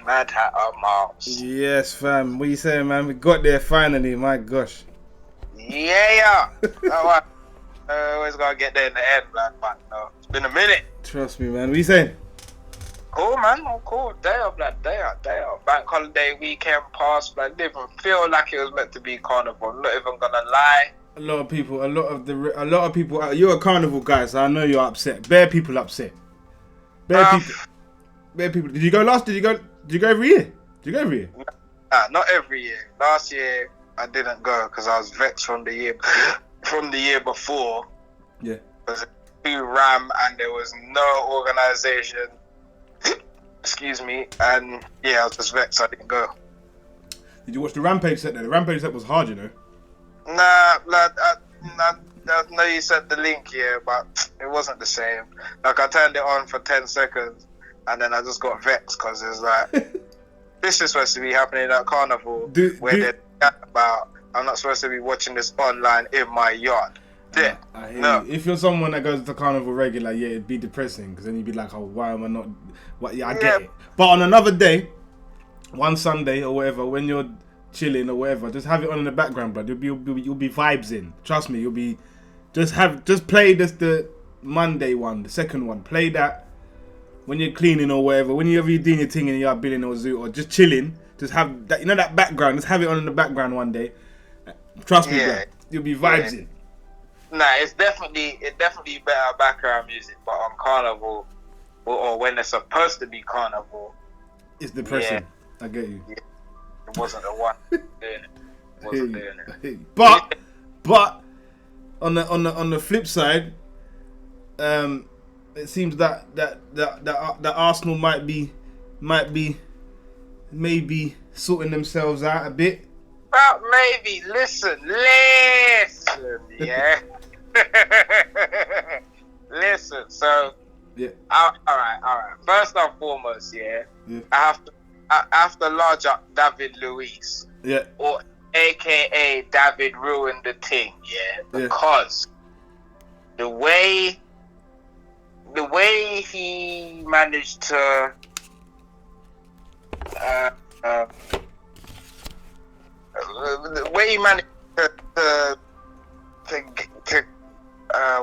Mad Hatter Miles. Yes, fam. What you saying, man? We got there finally. My gosh. Yeah. That one. Always gotta get there in the end, but no, it's been a minute. Trust me, man. What you saying? Cool, man. Oh, cool. Day of. Bank holiday weekend passed, but didn't even feel like it was meant to be carnival. I'm not even gonna lie. A lot of people. You're a carnival guy, so I know you're upset. Bare people upset. Bare people. Did you go last? Did you go every year? Nah, not every year. Last year I didn't go because I was vexed from the year before. Yeah. Because too ram and there was no organization. Excuse me. And yeah, I was just vexed. I didn't go. Did you watch the Rampage set there? The Rampage set was hard, you know. Nah, lad. I know you sent the link here, but it wasn't the same. Like I turned it on for 10 seconds, and then I just got vexed because it's like this is supposed to be happening at carnival, where they're talking about I'm not supposed to be watching this online in my yard. Yeah, I hear you. If you're someone that goes to carnival regular, yeah, it'd be depressing because then you'd be like, oh, why am I not? What? Yeah, I get it. But on another day, one Sunday or whatever, when you're chilling or whatever, just have it on in the background, bro. You'll be vibes in. Trust me, you'll be just play the Monday one, the second one. Play that when you're cleaning or whatever. Whenever you're doing your thing in your billing or zoo or just chilling, just have that. You know that background. Just have it on in the background one day. Trust me, bro. You'll be vibes in. Nah, it's definitely better background music, but on carnival or when it's supposed to be carnival, it's depressing. I get you. Yeah. It wasn't the one doing it. But on the flip side, it seems that Arsenal might be maybe sorting themselves out a bit. Well, maybe. Listen, yeah. Listen, so yeah. All right. First and foremost, yeah. I have to lodge up David Luiz, or AKA David ruined the thing, because the way he managed to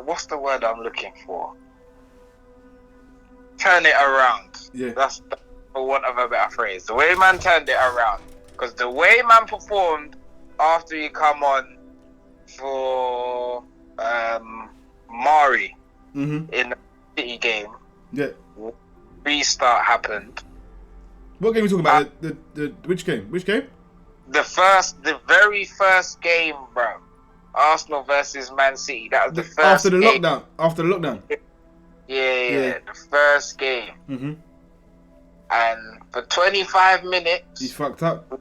what's the word I'm looking for? Turn it around. Yeah. That's for want of a better phrase. The way man turned it around. Because the way man performed after he come on for Mari in the City game. Yeah. Restart happened. What game are you talking about? The which game? Which game? The very first game, bro. Arsenal versus Man City. That was the first after the game. After the lockdown. Yeah. The first game. Mm-hmm. And for 25 minutes... He's fucked up.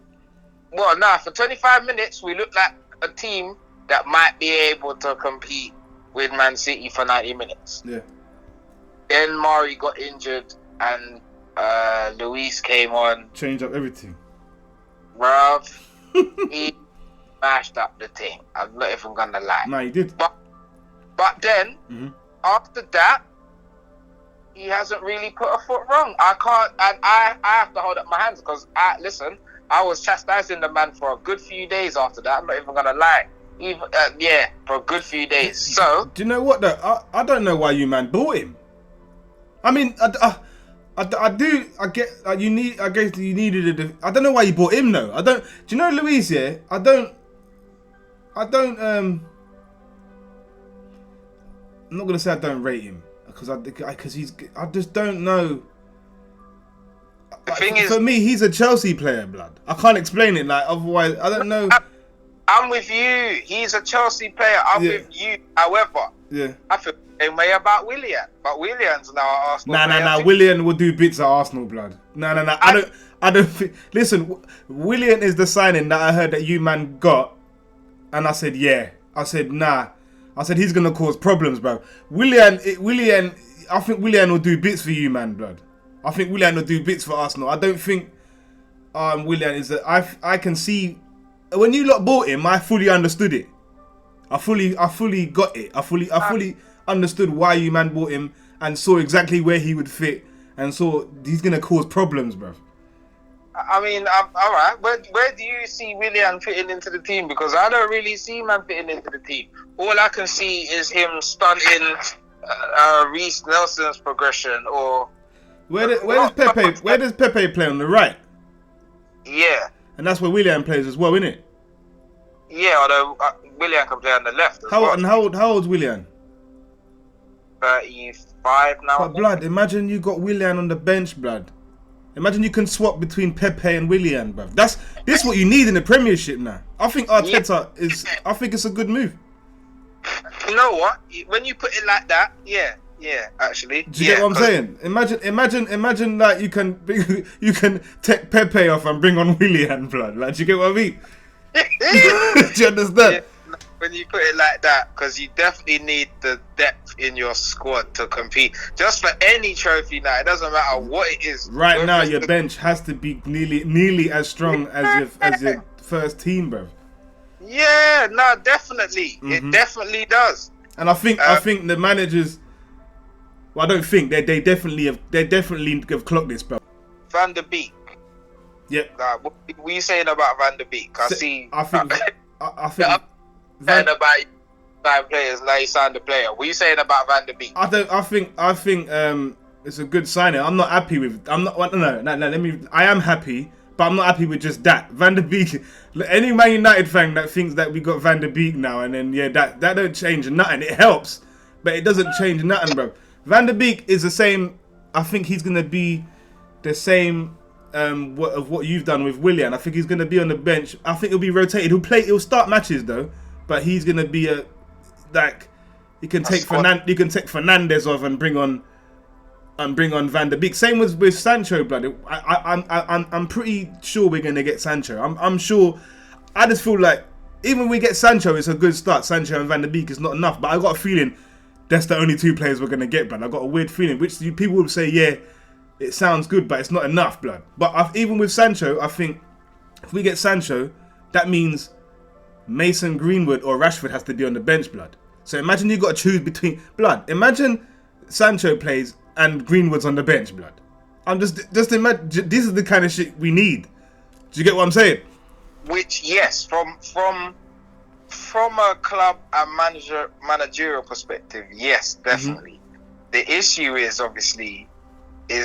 Well, nah, for 25 minutes, we looked like a team that might be able to compete with Man City for 90 minutes. Yeah. Then Mari got injured and Luis came on. Changed up everything. Bruv, he mashed up the team. I'm not even gonna lie. Nah, he did. But then, after that, he hasn't really put a foot wrong. I can't, and I have to hold up my hands because I was chastising the man for a good few days after that. I'm not even gonna lie. For a good few days. So, do you know what though? I don't know why you man bought him. I mean, I do. I get. I guess you needed a. I don't know why you bought him though. I don't. Do you know Luis? Yeah. I don't. I'm not gonna say I don't rate him because he's. I just don't know. The thing is, for me, he's a Chelsea player, blood. I can't explain it. Like otherwise, I don't know. I'm with you. He's a Chelsea player. I'm with you. However, I feel the same way about Willian. But Willian's now at Arsenal. Nah. Willian will do bits at Arsenal, blood. Nah. I don't think. Listen, Willian is the signing that I heard that you man got, and I said yeah. I said nah. I said he's gonna cause problems, bro. Willian. I think Willian will do bits for you, man, blood. I think Willian will do bits for Arsenal. I don't think Willian is. I can see. When you lot bought him, I fully understood it. I fully got it. I fully understood why you man bought him and saw exactly where he would fit and saw he's gonna cause problems, bro. I mean, all right. Where do you see Willian fitting into the team? Because I don't really see man fitting into the team. All I can see is him stunting Reece Nelson's progression. Or Where does Pepe play on the right? Yeah. And that's where Willian plays as well, isn't it? Yeah, although Willian can play on the left as well. And how old's Willian? 35 now. But blood, imagine you got Willian on the bench, blood. Imagine you can swap between Pepe and Willian, bruv. This is what you need in the Premiership now. I think Arteta I think it's a good move. You know what? When you put it like that, yeah, actually. Do you get what I'm saying? Imagine that you can take Pepe off and bring on Willian, blood. Like, do you get what I mean? Do you understand? Yeah. When you put it like that, because you definitely need the depth in your squad to compete. Just for any trophy now, it doesn't matter what it is. Right now, your bench has to be nearly as strong as your first team, bro. Yeah, no, definitely. It definitely does. And I think the managers. Well, I don't think they definitely have clocked this, bro. Van der Beek. Yep. What are you saying about Van der Beek? I think. Saying about sign players, now you signed the player. What are you saying about Van der Beek? I think it's a good signing. I'm not happy with. No. I am happy, but I'm not happy with just that. Van der Beek. Any Man United fan that thinks that we got Van der Beek now and then that don't change nothing. It helps, but it doesn't change nothing, bro. Van der Beek is the same. I think he's gonna be the same. Of what you've done with Willian. I think he's gonna be on the bench. I think he'll be rotated. He'll start matches though. But he's gonna be you can take Fernandez off and bring on Van der Beek. Same with Sancho, blood. I'm pretty sure we're gonna get Sancho. I'm sure. I just feel like even when we get Sancho, it's a good start. Sancho and Van der Beek is not enough. But I got a feeling that's the only two players we're gonna get, blood. I got a weird feeling, which people will say, yeah, it sounds good, but it's not enough, blood. But even with Sancho, I think if we get Sancho, that means Mason Greenwood or Rashford has to be on the bench, blood. So imagine you got to choose between blood. Imagine Sancho plays and Greenwood's on the bench, blood. I'm just imagine. This is the kind of shit we need. Do you get what I'm saying? Which, yes, from a club and managerial perspective, yes, definitely. The issue is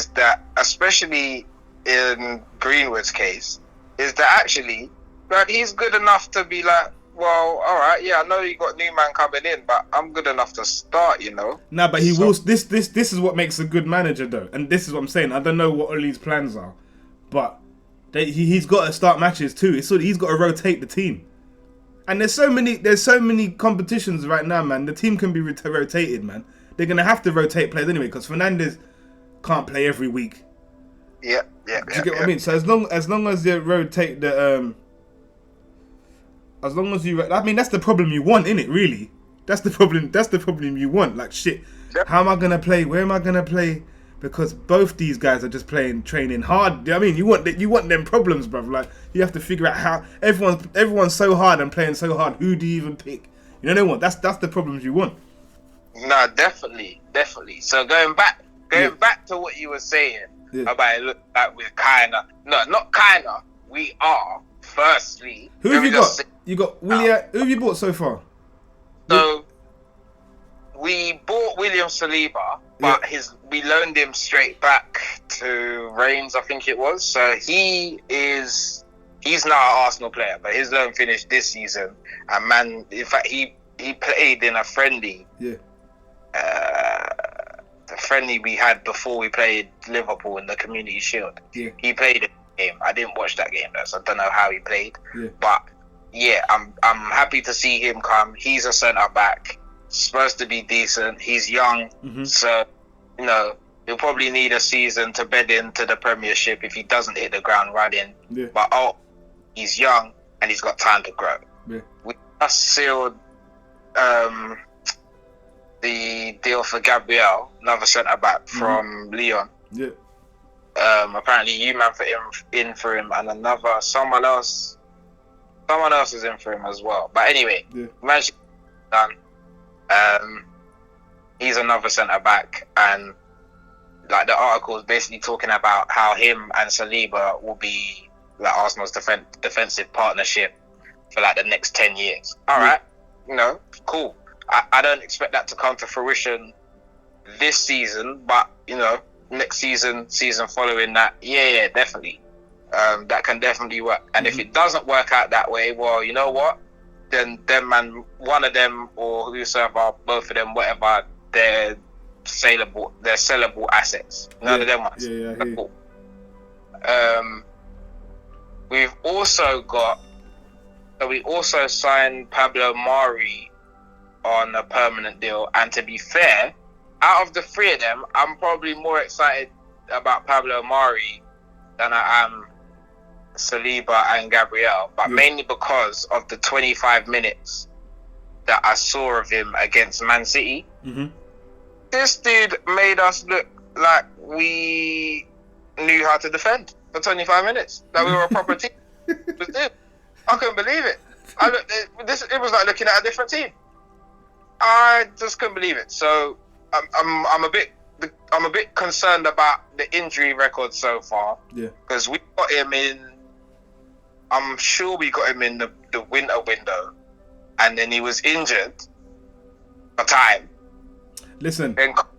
that, especially in Greenwood's case, is that actually. But he's good enough to be like, well, all right, yeah, I know you got new man coming in, but I'm good enough to start, you know. Nah, but he will. This is what makes a good manager, though, and this is what I'm saying. I don't know what Ole's plans are, but he's got to start matches too. He's got to rotate the team, and there's so many competitions right now, man. The team can be rotated, man. They're gonna have to rotate players anyway because Fernandez can't play every week. Yeah. Do you get what I mean? So as long as you rotate the As long as that's the problem you want, innit, really? That's the problem you want. Like, shit, how am I going to play? Where am I going to play? Because both these guys are just training hard. I mean, you want them problems, bruv. Like, you have to figure out how everyone's so hard and playing so hard. Who do you even pick? You know what? That's the problems you want. No, definitely. So going back to what you were saying about it, look like we're not we are. Firstly, who have you got? You got Willian. Who have you bought so far? So we bought William Saliba, but we loaned him straight back to Reims, I think it was. So he's now an Arsenal player, but his loan finished this season. And man, in fact, he played in a friendly. Yeah. The friendly we had before we played Liverpool in the Community Shield. Yeah. He played it. I didn't watch that game though, so I don't know how he played. Yeah. But yeah, I'm happy to see him come. He's a centre back, supposed to be decent. He's young, so you know he'll probably need a season to bed into the Premiership if he doesn't hit the ground running. Yeah. But he's young and he's got time to grow. Yeah. We just sealed the deal for Gabriel, another centre back from Lyon. Yeah. Apparently you man in for him and someone else is in for him as well. But anyway, Manchester done. He's another centre back, and like the article is basically talking about how him and Saliba will be like Arsenal's defensive partnership for like the next 10 years. All right, cool. I don't expect that to come to fruition this season, but next season following that, yeah, definitely. That can definitely work. And if it doesn't work out that way, well, you know what? Then one of them or whosoever, both of them, whatever, they're sellable assets. None of them ones. Yeah, cool. We also signed Pablo Mari on a permanent deal, and to be fair, out of the three of them, I'm probably more excited about Pablo Mari than I am Saliba and Gabriel, but mainly because of the 25 minutes that I saw of him against Man City. This dude made us look like we knew how to defend for 25 minutes, that we were a proper team. I couldn't believe it. It was like looking at a different team. I just couldn't believe it. So I'm a bit concerned about the injury record so far. Yeah. Because we got him in. I'm sure we got him in the winter window, and then he was injured for time. Listen,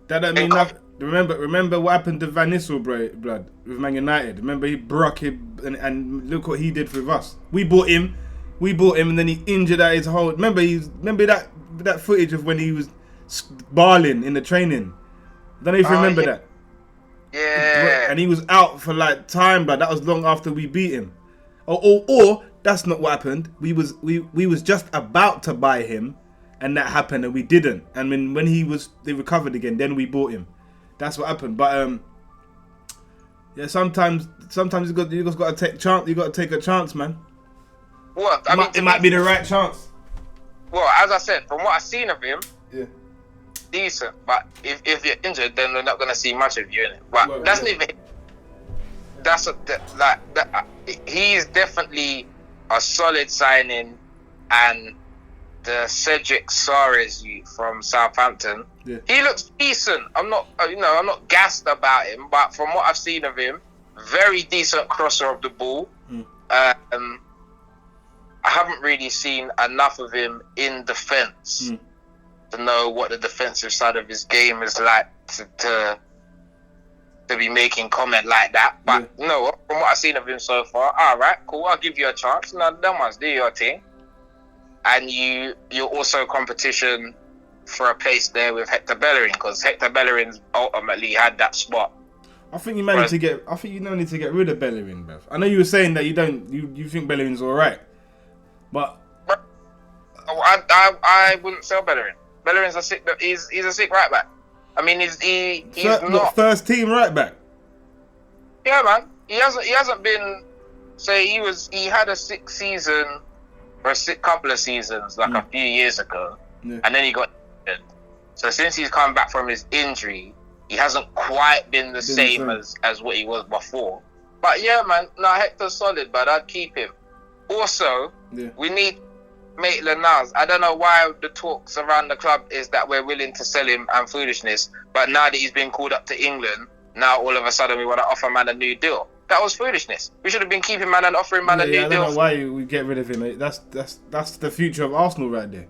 that don't mean nothing. Remember what happened to Van Nistelrooy, blood, with Man United. Remember he broke him, and look what he did with us. We bought him, and then he injured at his whole. Remember that footage of when he was barling in the training. I don't know if you remember that. Yeah. And he was out for like time, but that was long after we beat him. Or that's not what happened. We was just about to buy him, and that happened, and we didn't. And when they recovered again, then we bought him. That's what happened. But yeah, sometimes you just got to take chance. You got to take a chance, man. Well, it might be the right chance. Well, as I said, from what I've seen of him, yeah, decent. But if you're injured, then we're not going to see much of you in it. But that's not even. He's definitely a solid signing, and the Cedric Soares from Southampton, he looks decent. I'm not gassed about him, but from what I've seen of him, very decent crosser of the ball. I haven't really seen enough of him in defence to know what the defensive side of his game is like to be making comment like that. But no, from what I've seen of him so far, all right, cool, I'll give you a chance. Now, that must do your thing. And you're also competition for a place there with Hector Bellerin, because Hector Bellerin's ultimately had that spot. I think you need to get rid of Bellerin, bruv. I know you were saying that you think Bellerin's alright, but I wouldn't sell Bellerin. Bellerin's he's a sick right back. I mean, he's not first team right back. Yeah, man. He hasn't been. Say he had a sick season or a couple of seasons like a few years ago, and then he got injured. So since he's come back from his injury, he hasn't quite been the same as what he was before. But yeah, man. No, Hector's solid, but I'd keep him. Also, we need Maitland-Niles. I don't know why the talks around the club is that we're willing to sell him and foolishness, but now that he's been called up to England, now all of a sudden we want to offer man a new deal. That was foolishness. We should have been keeping man and offering man a new deal. I don't know why we get rid of him, mate. That's the future of Arsenal right there.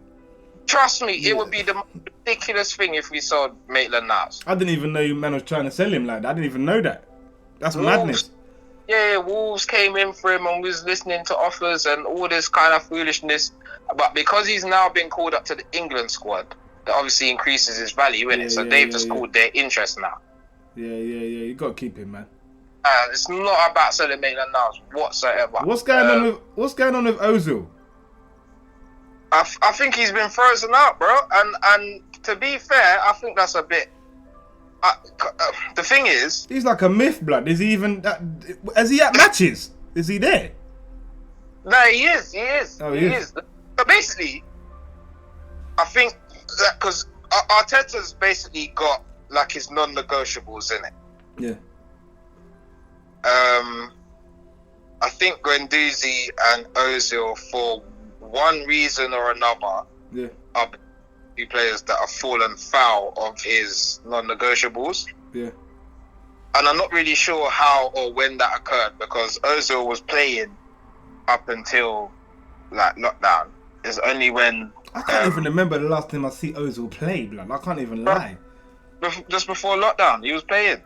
Trust me, it would be the most ridiculous thing if we sold Maitland-Niles. I didn't even know you man was trying to sell him like that. I didn't even know that. That's madness. Yeah, Wolves came in for him and was listening to offers and all this kind of foolishness. But because he's now been called up to the England squad, that obviously increases his value, innit? So they've just called their interest now. Yeah. You got to keep him, man. It's not about selling Maitland-Niles whatsoever. What's going on with Ozil? I think he's been frozen out, bro. And to be fair, I think that's a bit. The thing is, he's like a myth, blood. Is he even? Is he at matches? Is he there? No, he is. Oh, he is. But basically, I think that because Arteta's basically got like his non-negotiables in it. Yeah. I think Guendouzi and Ozil, for one reason or another, are players that have fallen foul of his non-negotiables. Yeah. and I'm not really sure how or when that occurred because Ozil was playing up until like lockdown. It's only when I can't even remember the last time I see Ozil play, blood. I can't even lie. Just before lockdown, he was playing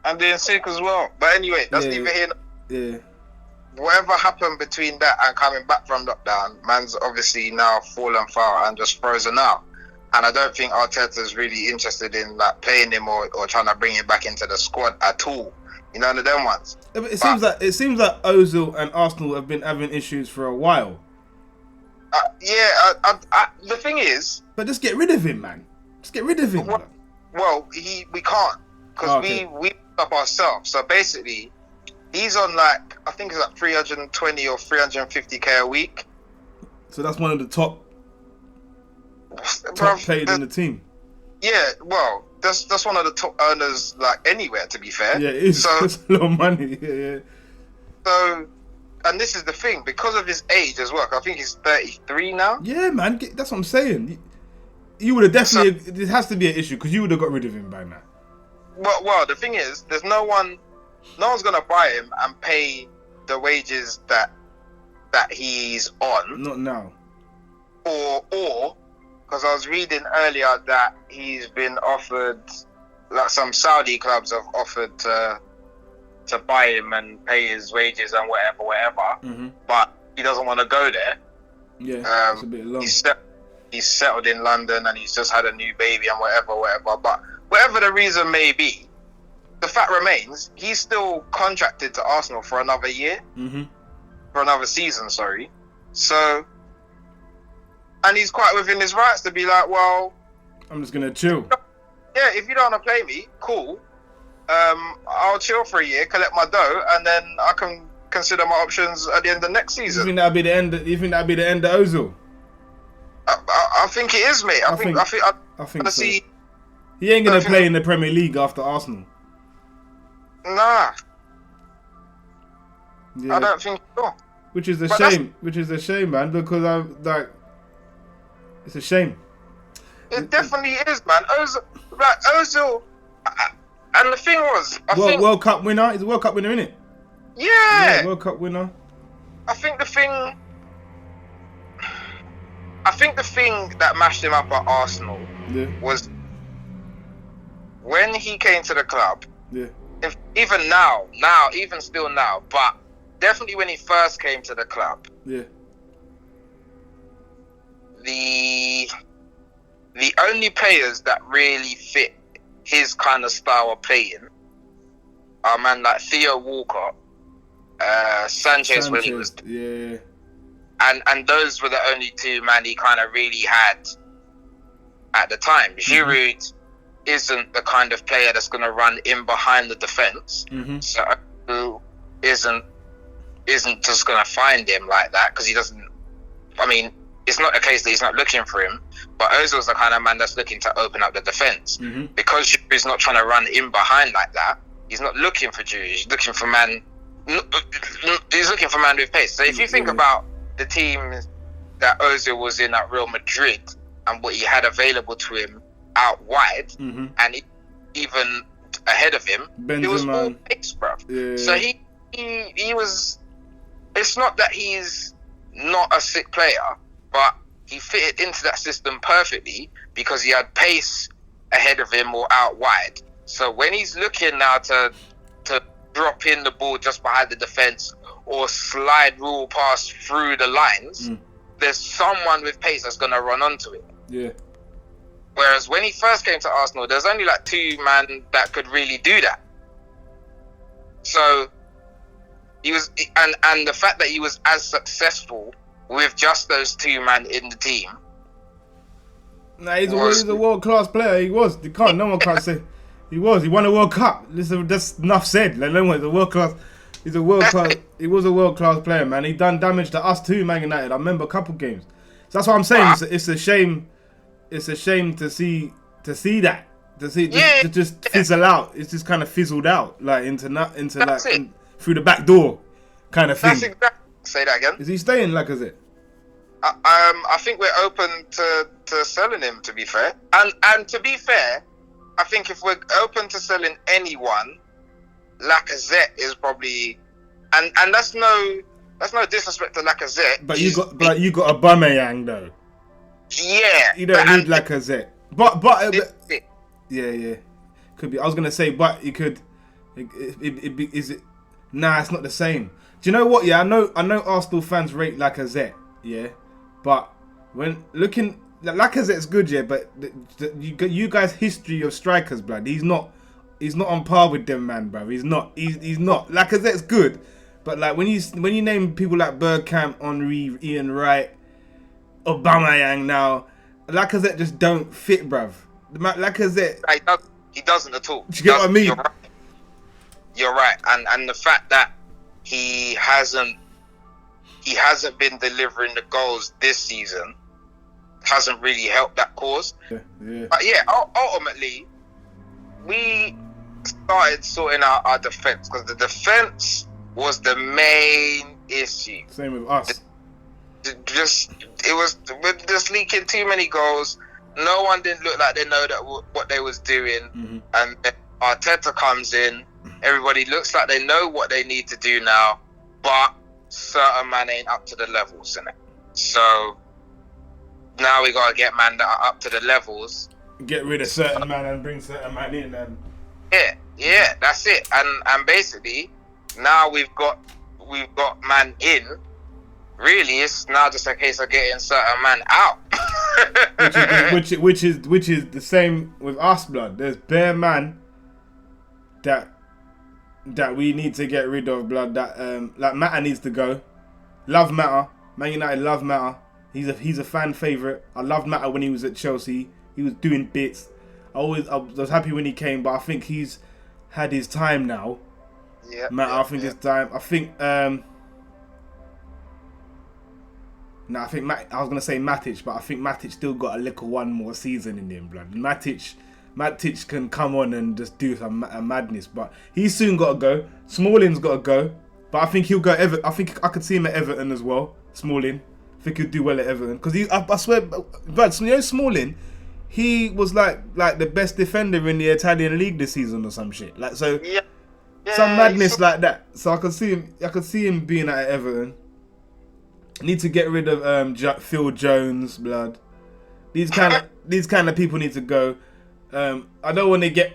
and doing sick as well. But anyway, that's neither here. Yeah. Whatever happened between that and coming back from lockdown, man's obviously now fallen foul and just frozen out. And I don't think Arteta's really interested in like playing him or trying to bring him back into the squad at all. You know, them ones. It seems like Ozil and Arsenal have been having issues for a while. The thing is, but just get rid of him, man. Just get rid of him. Well, we can't because we up ourselves. So basically, he's on like I think it's like 320 or 350k a week. So that's one of the top paid in the team. Yeah, well, that's one of the top earners like anywhere. To be fair, yeah, it is. So, it's a lot of money. Yeah. So, and this is the thing because of his age as well. I think he's 33 now. Yeah, man, that's what I'm saying. You would have definitely. So, it has to be an issue because you would have got rid of him by now. Well, the thing is, there's no one's gonna buy him and pay the wages that he's on. Not now. Or because I was reading earlier that he's been offered, like some Saudi clubs have offered to buy him and pay his wages and whatever. Mm-hmm. But he doesn't want to go there. Yeah, it's a bit long. He's settled in London and he's just had a new baby and whatever. But whatever the reason may be, the fact remains he's still contracted to Arsenal for another year, for another season. Sorry, so. And he's quite within his rights to be like, well, I'm just gonna chill. Yeah, if you don't want to play me, cool. I'll chill for a year, collect my dough, and then I can consider my options at the end of next season. You think that'd be the end? You think that'd be the end of Ozil? I think it is, mate. I think so. See, he ain't gonna play in the Premier League after Arsenal. Nah. Yeah. I don't think so. Which is a shame. Which is a shame, man. Because I'm like, it's a shame. It definitely is, man. Ozil. And the thing was, I think World Cup winner. He's a World Cup winner, isn't it? Yeah. World Cup winner. I think the thing that mashed him up at Arsenal was when he came to the club. Yeah. Even still now, but definitely when he first came to the club. Yeah. The only players that really fit his kind of style of playing are man like Theo Walcott, Sanchez when he was, and those were the only two man he kind of really had at the time. Giroud isn't the kind of player that's going to run in behind the defense, so isn't just going to find him like that because he doesn't. I mean, it's not a case that he's not looking for him, but Ozil's the kind of man that's looking to open up the defense. Because Giroud's not trying to run in behind like that, he's not looking for Giroud. He's looking for man. He's looking for man with pace. So if you think about the team that Ozil was in at Real Madrid and what he had available to him out wide, and even ahead of him, he was all pace, bro. So he was. It's not that he's not a sick player, but he fitted into that system perfectly because he had pace ahead of him or out wide. So when he's looking now to drop in the ball just behind the defense or slide rule pass through the lines, there's someone with pace that's going to run onto it. Yeah. Whereas when he first came to Arsenal, there's only like two man that could really do that. So he was, and the fact that he was as successful with just those two man in the team. Nah, he's a world class player. He was. No one can't say he was. He won a World Cup. That's enough said. Like, no one. He was a world class player, man. He done damage to us too, Man United. I remember a couple games. So that's what I'm saying. It's a shame. It's a shame to see that. To just fizzle out. It's just kind of fizzled out, like into through the back door, kind of thing. That's exactly. Say that again. Is he staying? Like, is it? I think we're open to selling him. To be fair, and to be fair, I think if we're open to selling anyone, Lacazette is probably, and that's no disrespect to Lacazette. But you got Aubameyang though. Yeah, You don't need Lacazette. But yeah, could be. I was gonna say, but you could. Is it? Nah, it's not the same. Do you know what? Yeah, I know Arsenal fans rate Lacazette. Yeah, but when looking, Lacazette's good. Yeah, but you guys' history of strikers, blood. He's not on par with them, man, bro. He's not. Lacazette's good, but like when you name people like Bergkamp, Henry, Ian Wright, Aubameyang now, Lacazette just don't fit, bruv. Lacazette, he doesn't at all. Do you get what I mean? You're right, and the fact that he hasn't been delivering the goals this season hasn't really helped that cause. Yeah. But yeah, ultimately, we started sorting out our defense because the defense was the main issue. Same with us. We're just leaking too many goals. No one didn't look like they know that what they was doing, and then Arteta comes in. Everybody looks like they know what they need to do now, but certain man ain't up to the levels in it. So now we gotta get man that are up to the levels. Get rid of certain man and bring certain man in, and yeah, that's it. And basically now we've got man in. Really, it's now just a case of getting certain man out. which is the same with us, blood. There's bare man that we need to get rid of, blood. That like Mata needs to go. Love Mata. Man United love Mata. He's a fan favourite. I loved Mata when he was at Chelsea. He was doing bits. I was happy when he came, but I think he's had his time now. Yeah. Mata, I think his time. I think I think I was gonna say Matic, but I think Matic still got a little one more season in him, blood. Matic can come on and just do some madness, but he's soon got to go. Smalling's got to go, but I think he'll go I think I could see him at Everton as well. Smalling, I think he'll do well at Everton because I swear, but you know Smalling, he was like the best defender in the Italian league this season or some shit. Like so, some madness like that. So I could see him being at Everton. Need to get rid of Phil Jones, blood. These kind of people need to go. I don't want to get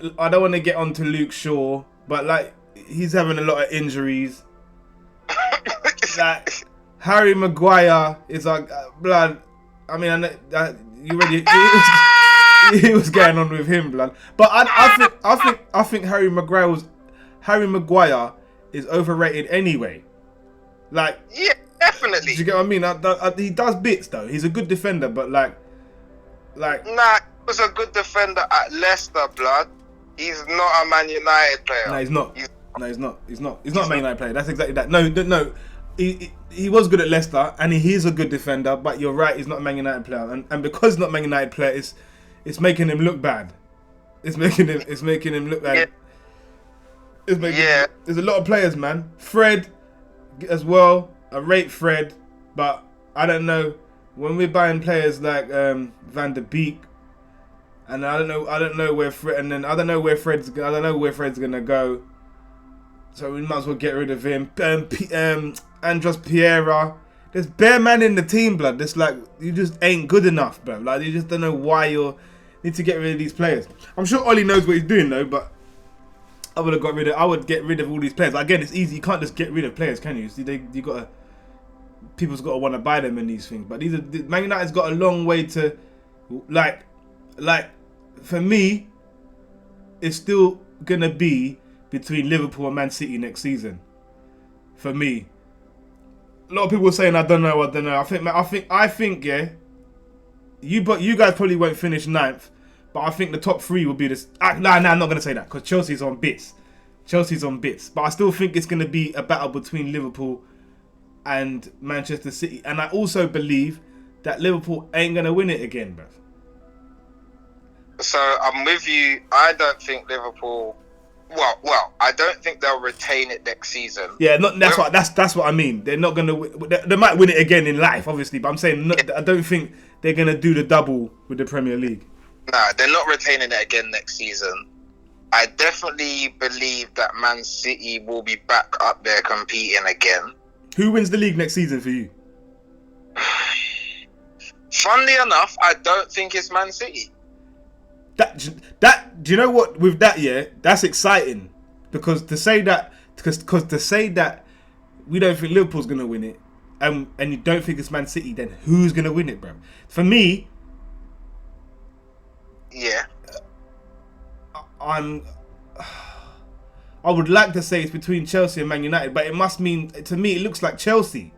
onto Luke Shaw, but like he's having a lot of injuries. Like Harry Maguire is like blood. I mean, I know, you ready? He was getting on with him, blood. But I think Harry Maguire is overrated anyway. Like yeah. Definitely. Do you get what I mean? He does bits though. He's a good defender, but like. Nah, he was a good defender at Leicester, blood. He's not a Man United player. No, he's not. He's not a Man United player. That's exactly that. No. He was good at Leicester, and he is a good defender. But you're right, he's not a Man United player, and because he's not a Man United player, it's making him look bad. It's making him look bad. Yeah. There's a lot of players, man. Fred, as well. I rate Fred, but I don't know when we're buying players like Van der Beek, and I don't know where Fred's gonna go. So we might as well get rid of him. Andros Pereira. There's bare man in the team, blood. This like you just ain't good enough, bro. Like you just don't know why you need to get rid of these players. I'm sure Ollie knows what he's doing though, but I would get rid of all these players. Again, it's easy. You can't just get rid of players, can you? See, people's got to want to buy them in these things. But Man United's got a long way to, like, for me, it's still gonna be between Liverpool and Man City next season. For me, a lot of people are saying I don't know. I think yeah. You guys probably won't finish 9th, but I think the top 3 will be this. I'm not gonna say that because Chelsea's on bits. But I still think it's gonna be a battle between Liverpool and Manchester City, and I also believe that Liverpool ain't gonna win it again, bruv. So I'm with you. I don't think Liverpool. Well, I don't think they'll retain it next season. Yeah, that's what I mean. They're not gonna. They might win it again in life, obviously, but I'm saying I don't think they're gonna do the double with the Premier League. Nah, they're not retaining it again next season. I definitely believe that Man City will be back up there competing again. Who wins the league next season for you? Funnily enough, I don't think it's Man City. Do you know what? With that, yeah, that's exciting because to say that we don't think Liverpool's gonna win it, and you don't think it's Man City, then who's gonna win it, bro? For me, yeah, I would like to say it's between Chelsea and Man United, but it must mean to me it looks like Chelsea.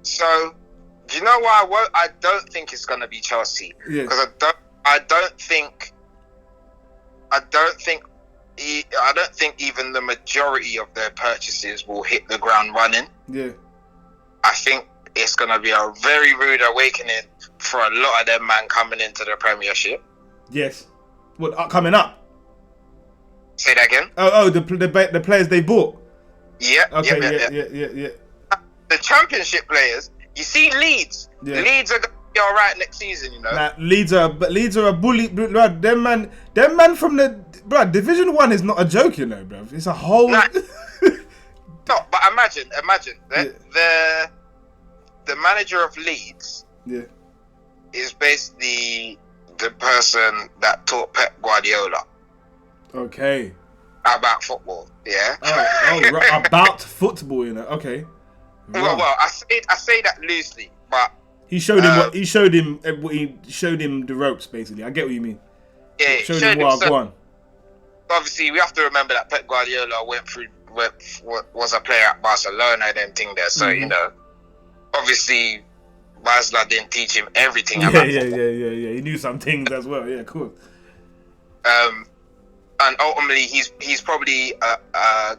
So, do you know why I don't think it's gonna be Chelsea? Yeah. Because I don't think even the majority of their purchases will hit the ground running. Yeah. I think it's going to be a very rude awakening for a lot of them man coming into the Premiership. Yes. What, coming up? Say that again? The players they bought? Yeah. Okay, yeah. The Championship players, you see Leeds. Yeah. Leeds are going to be all right next season, you know. Nah, Leeds are a bully, bro. Them man from the Division 1 is not a joke, you know, bro. It's a whole. Nah. No, but imagine the manager of Leeds, yeah, is basically the person that taught Pep Guardiola. Okay. About football, yeah. Oh, right. About football, you know. Okay. Right. Well, I say that loosely, but he showed him the ropes, basically. I get what you mean. Yeah, showed him what I want. Obviously, we have to remember that Pep Guardiola was a player at Barcelona and them thing there. So, you know, obviously, Barcelona didn't teach him everything about football. Yeah. He knew some things as well. Yeah, cool. And ultimately, he's probably a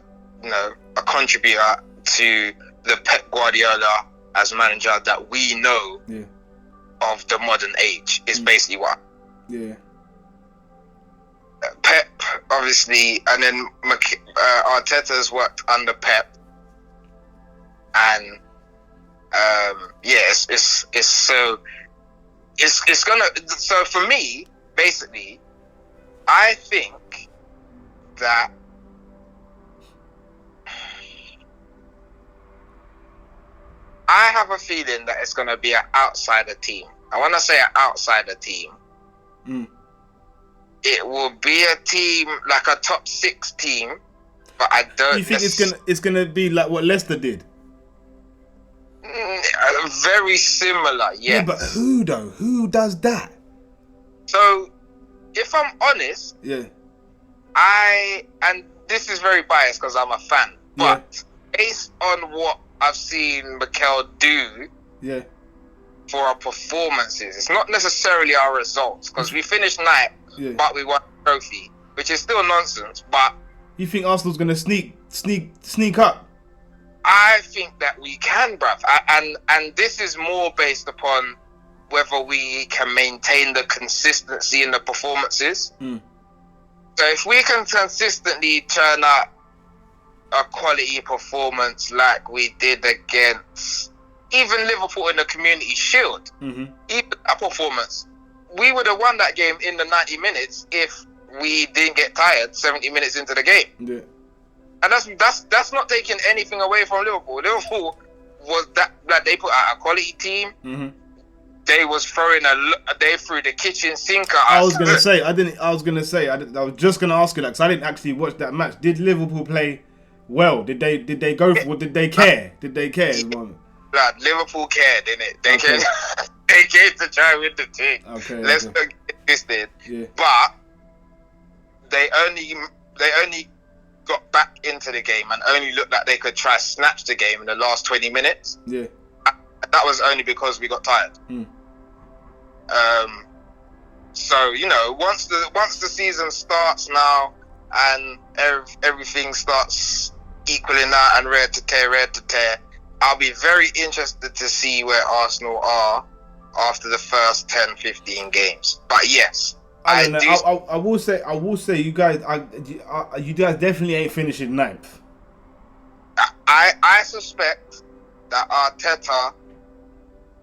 contributor to the Pep Guardiola as manager that we know of the modern age. Is basically what. Yeah. Pep, obviously, and then Arteta's worked under Pep, and it's gonna. So for me, basically, I think that I have a feeling that it's gonna be an outsider team. I want to say an outsider team. It will be a team like a top 6 team, but I don't. You think it's gonna be like what Leicester did? Very similar, yes. Yeah, but who though? Who does that? So, if I'm honest, and this is very biased because I'm a fan, but based on what I've seen Mikel do, for our performances, it's not necessarily our results because we finished 9th. But we won a trophy, which is still nonsense. But you think Arsenal's gonna sneak up? I think that we can, bruv. And this is more based upon whether we can maintain the consistency in the performances. So if we can consistently turn out a quality performance like we did against even Liverpool in the Community Shield, even that performance, we would have won that game in the 90 minutes if we didn't get tired 70 minutes into the game. Yeah. And that's not taking anything away from Liverpool. Liverpool was that they put out a quality team. They was they threw the kitchen sink at us. I was just gonna ask you that because I didn't actually watch that match. Did Liverpool play well? Did they go for? Did they care? Did they care? Blood, Liverpool cared, didn't it? They came to try with the team. Let's not get twisted. But they only got back into the game and only looked like they could try snatch the game in the last 20 minutes. Yeah. And that was only because we got tired. So, you know, once the season starts now and everything starts equaling out and red to tear, I'll be very interested to see where Arsenal are after the first 10-15 games. But yes, I will say you guys definitely ain't finishing 9th. I suspect that Arteta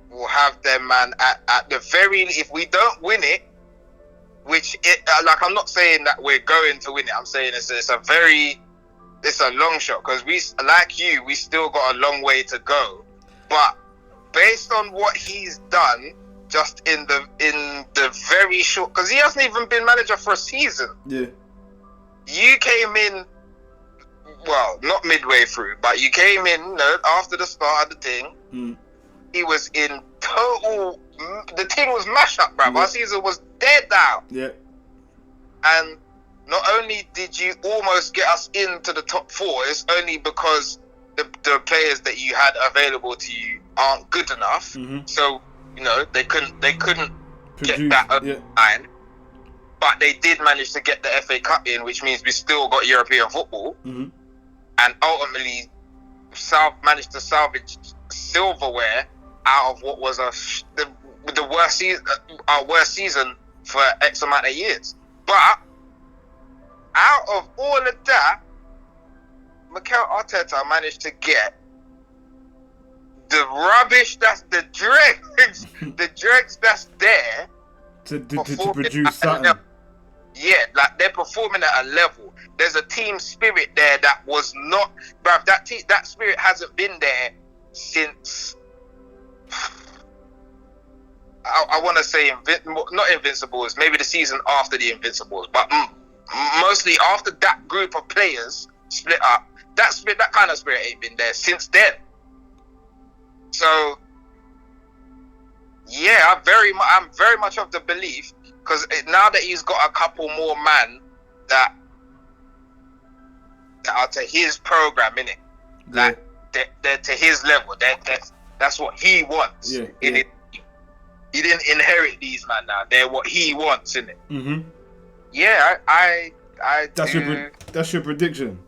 will have them man at the very, if we don't win it, like, I'm not saying that we're going to win it. I'm saying it's a long shot, because we still got a long way to go. But based on what he's done, just in the very short, because he hasn't even been manager for a season. Yeah. You came in, well, not midway through, but you came in after the start of the thing. He was in total. The thing was mash up, bruv. Yeah. Our season was dead now. Yeah. And not only did you almost get us into the top 4, it's only because the players that you had available to you aren't good enough. Mm-hmm. So, they couldn't Produce, get that yeah. line. But they did manage to get the FA Cup in, which means we still got European football. Mm-hmm. And ultimately managed to salvage silverware out of what was the worst season, our worst season for X amount of years. But out of all of that, Mikel Arteta managed to get the rubbish, that's the dregs that's there to produce something. Yeah, like, they're performing at a level. There's a team spirit there that was not, bruv. That spirit hasn't been there since. I want to say not Invincibles, maybe the season after the Invincibles, but mostly after that group of players split up. That kind of spirit ain't been there since then. So yeah, I'm very much of the belief, because now that he's got a couple more men that are to his program, innit? Yeah. Like they're to his level. That's what he wants. Yeah. He didn't inherit these man now. They're what he wants, innit? Mm-hmm. Yeah, I That's your prediction.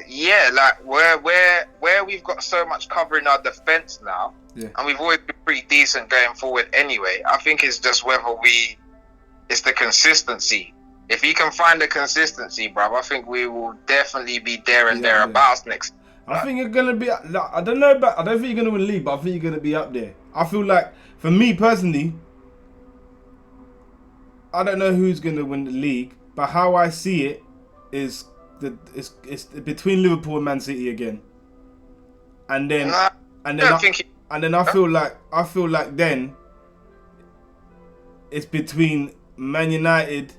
Yeah, like where we've got so much cover in our defense now, Yeah. and we've always been pretty decent going forward anyway. I think it's just whether it's the consistency. If he can find the consistency, bruv, I think we will definitely be there and thereabouts next. I think you're gonna be. Like, I don't think you're gonna win the league, but I think you're gonna be up there. I feel like, for me personally, I don't know who's gonna win the league, but how I see it is it's between Liverpool and Man City again, and then I feel like then it's between Man United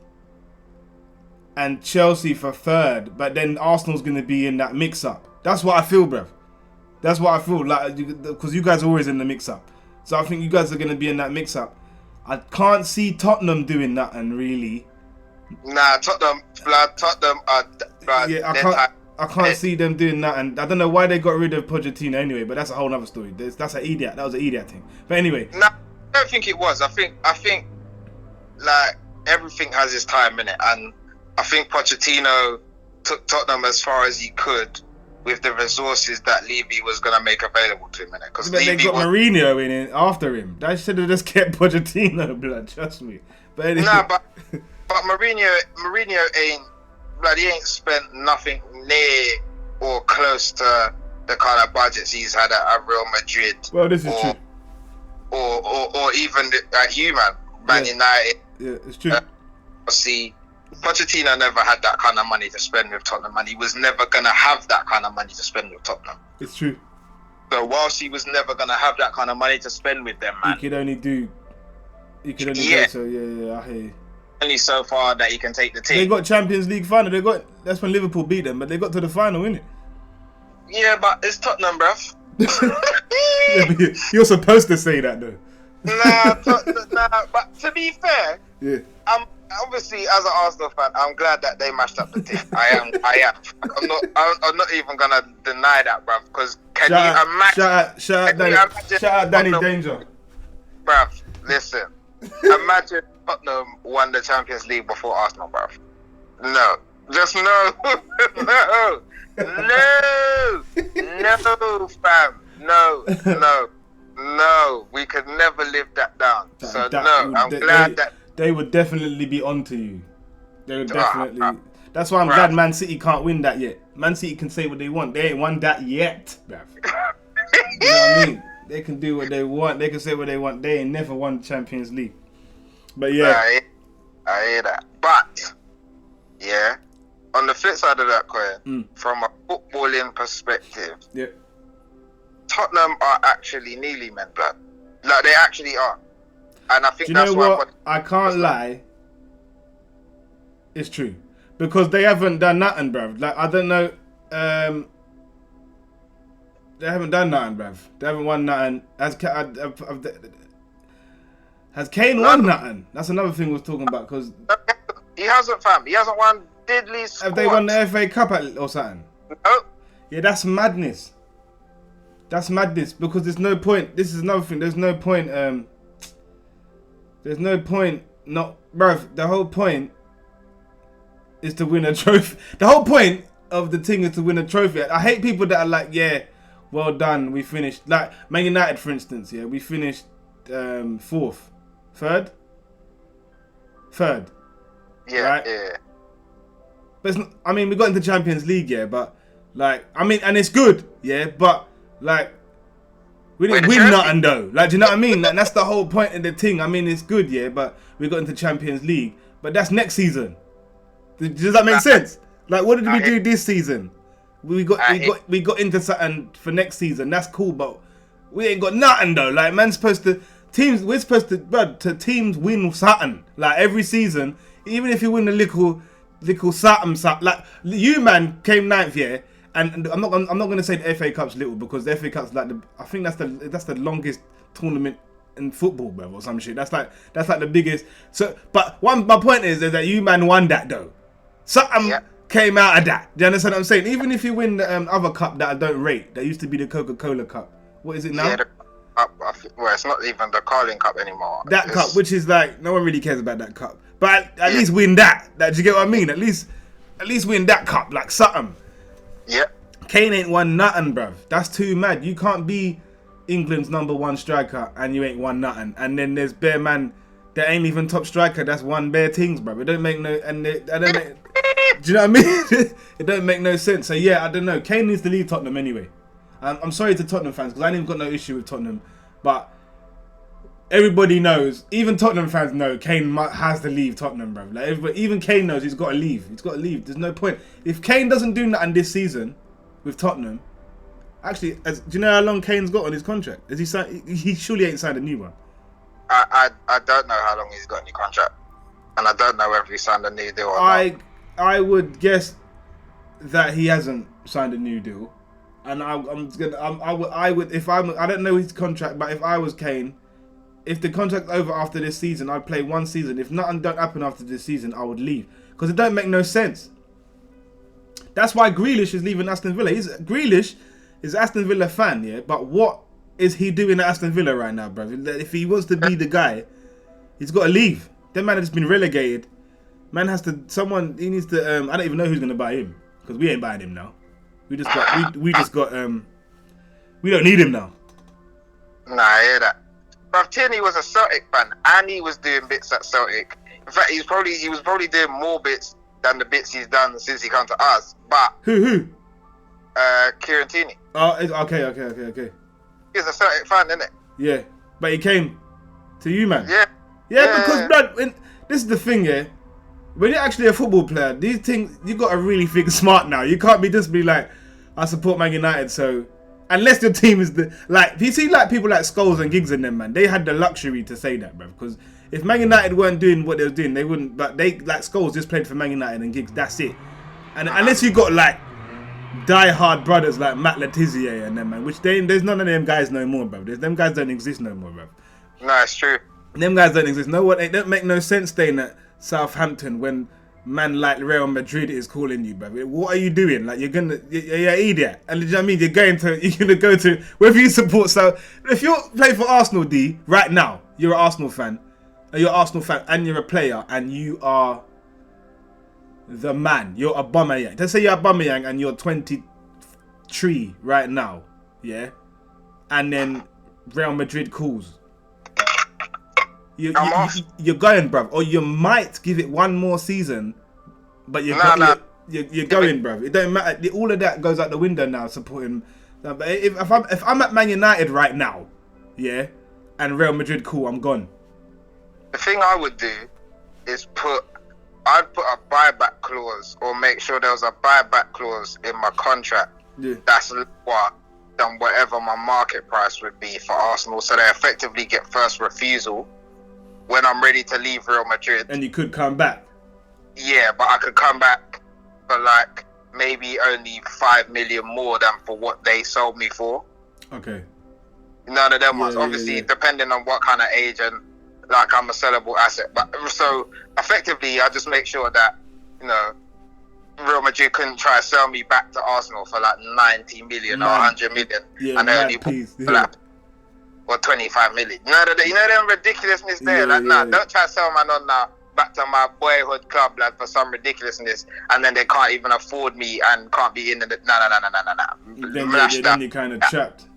and Chelsea for third, but then Arsenal's gonna be in that mix-up. That's what I feel, bruv. That's what I feel, like, because you guys are always in the mix-up. So I think you guys are gonna be in that mix-up. I can't see Tottenham doing that, and really. Nah, Tottenham are. Yeah, I can't see them doing that, and I don't know why they got rid of Pochettino anyway. But that's a whole other story. That's an idiot. That was an idiot thing. But anyway. Nah, I don't think it was. I think like everything has its time in it, and I think Pochettino took Tottenham as far as he could with the resources that Levy was going to make available to him in it. Because they got Mourinho in it after him. They should have just kept Pochettino, blood. Trust me. But anyway. Nah, but Mourinho ain't, blood. He ain't spent nothing near or close to the kind of budgets he's had at Real Madrid. Well, this is true. Or even at Man United. Yeah, it's true. See, Pochettino never had that kind of money to spend with Tottenham, and he was never going to have that kind of money to spend with Tottenham. It's true. So whilst he was never going to have that kind of money to spend with them, man, he could only go so. Yeah, I hear you. Only so far that he can take the team. They got Champions League final. That's when Liverpool beat them, but they got to the final, innit? Yeah, but it's Tottenham, bruv. Yeah, but you're supposed to say that, though. Nah, but to be fair, yeah. Obviously, as an Arsenal fan, I'm glad that they mashed up the team. I am. I'm not even gonna deny that, bruv. Because can you imagine? Shout out Danny Danger, bruv. Listen, imagine Tottenham won the Champions League before Arsenal, bruv. No, just no, no, fam, no. We could never live that down. I'm glad that. They would definitely be onto you. They would definitely. That's why I'm glad Man City can't win that yet. Man City can say what they want. They ain't won that yet, bruv. You know what I mean? They can do what they want. They can say what they want. They ain't never won the Champions League. But yeah. I hear that. But, yeah, on the flip side of that coin, from a footballing perspective, Tottenham are actually nearly men, blood. Like, they actually are. And I think that's why... I can't lie. It's true. Because they haven't done nothing, bruv. Like, I don't know... they haven't done nothing, bruv. They haven't won nothing. Has Kane won nothing? That's another thing we was talking about, because... He hasn't, fam. He hasn't won diddly squat. Have they won the FA Cup or something? No. Yeah, that's madness. That's madness, because there's no point. This is another thing. There's no point. There's no point. Not, bruv. The whole point is to win a trophy. The whole point of the thing is to win a trophy. I hate people that are like, yeah, well done. We finished. Like Man United, for instance. Yeah, we finished fourth, third. Yeah, right? yeah. But it's not, I mean, we got into Champions League, yeah, but like, I mean, and it's good, yeah, but like, we didn't win nothing though. Like, do you know what I mean? Like, that's the whole point of the thing. I mean, it's good, yeah, but we got into Champions League, but that's next season. Does that make sense? Like, what did we do this season? We got into something for next season. That's cool, but we ain't got nothing though. Like, we're supposed to teams win something. Like every season, even if you win a little something. Like you, man, came ninth, yeah. And I'm not gonna say the FA Cup's little, because the FA Cup's like I think that's the longest tournament in football, bro, or some shit. That's like the biggest. So, but my point is that you, man, won that though. Something came out of that. Do you understand what I'm saying? Even if you win the other cup that I don't rate, that used to be the Coca-Cola Cup. What is it now? Yeah, well, it's not even the Carling Cup anymore. That cup, which is like, no one really cares about that cup. But at least win that. Do you get what I mean? At least win that cup, like something. Yeah. Kane ain't won nothing, bruv. That's too mad. You can't be England's #1 striker and you ain't won nothing. And then there's bare man that ain't even top striker. That's won bare things, bruv. It don't make no... do you know what I mean? It don't make no sense. So yeah, I don't know. Kane needs to leave Tottenham anyway. I'm sorry to Tottenham fans, because I ain't even got no issue with Tottenham, but everybody knows, even Tottenham fans know, Kane has to leave Tottenham, bro. Like even Kane knows he's got to leave. He's got to leave. There's no point. If Kane doesn't do nothing this season with Tottenham, actually, do you know how long Kane's got on his contract? Has he signed? He surely ain't signed a new one. I don't know how long he's got in the contract, and I don't know whether he signed a new deal or not. I would guess that he hasn't signed a new deal. And I would if I don't know his contract, but if I was Kane, if the contract's over after this season, I'd play one season. If nothing don't happen after this season, I would leave, because it don't make no sense. That's why Grealish is leaving Aston Villa. Grealish is Aston Villa fan, yeah. But what is he doing at Aston Villa right now, bro? If he wants to be the guy, he's got to leave. That man has been relegated. Man has to. He needs to. I don't even know who's gonna buy him, because we ain't buying him now. We just got. We don't need him now. Nah, I hear that. But Tierney was a Celtic fan, and he was doing bits at Celtic. In fact, he was probably doing more bits than the bits he's done since he come to us. But who? Kieran Tierney. Oh, okay. He's a Celtic fan, isn't it? Yeah, but he came to you, man. Yeah. Because blood. This is the thing, yeah. When you're actually a football player, these things, you got to really think smart now. You can't just be like, I support Man United, so... Unless your team is the... Like, you see like people like Scholes and Giggs and them, man, they had the luxury to say that, bro. Because if Man United weren't doing what they were doing, they wouldn't... But they, like Scholes, just played for Man United and Giggs, that's it. And unless you got like die-hard brothers like Matt Letizia and them, man, which there's none of them guys no more, bro. Them guys don't exist no more, bro. No, it's true. Them guys don't exist. No one... It don't make no sense staying at Southampton when man like Real Madrid is calling you, bro. What are you doing? Like, you're an idiot. And you know what I mean? You're gonna go to whether you support. So if you're playing for Arsenal, D, right now, you're an Arsenal fan, and you're a player, and you are the man. You're Aubameyang. Let's say you're Aubameyang and you're 23 right now, yeah, and then Real Madrid calls. You're going, bruv. Or you might give it one more season, but you're going, bruv. It don't matter. All of that goes out the window now, supporting. But if I'm at Man United right now, yeah, and Real Madrid call, I'm gone. The thing I would do is I'd put a buyback clause, or make sure there was a buyback clause in my contract that's lower than whatever my market price would be for Arsenal, so they effectively get first refusal when I'm ready to leave Real Madrid. And you could come back. Yeah, but I could come back for like maybe only 5 million more than for what they sold me for. Okay. None of them ones. Obviously, depending on what kind of age and like I'm a sellable asset. But so effectively, I just make sure that, you know, Real Madrid couldn't try to sell me back to Arsenal for like 90 million or 100 million. Yeah, and they only for like, or 25 million. You know them ridiculousness there. Don't try to sell man on now back to my boyhood club like for some ridiculousness, and then they can't even afford me and can't be in the no. Then you're kind of trapped.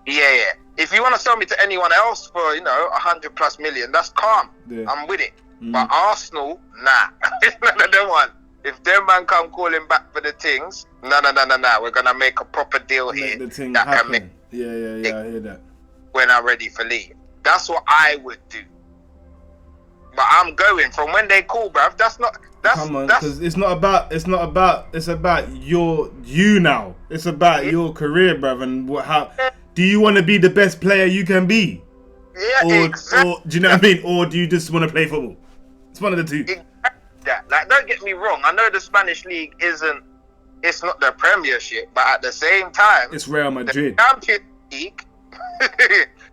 Yeah. If you want to sell me to anyone else for, you know, 100+ million, that's calm. Yeah. I'm with it. But Arsenal, nah. None of them one. If them man come calling back for the things, nah. We're gonna make a proper deal here. The thing that happen. Can make. Yeah. I hear that. When I'm ready for leave, that's what I would do. But I'm going from when they call, bruv. Come on, because it's about you now. It's about your career, bruv, and how do you want to be the best player you can be? Yeah, exactly. Or do you know what I mean? Or do you just want to play football? It's one of the two. Exactly. Like, don't get me wrong. I know the Spanish league it's not the Premiership, but at the same time, it's Real Madrid.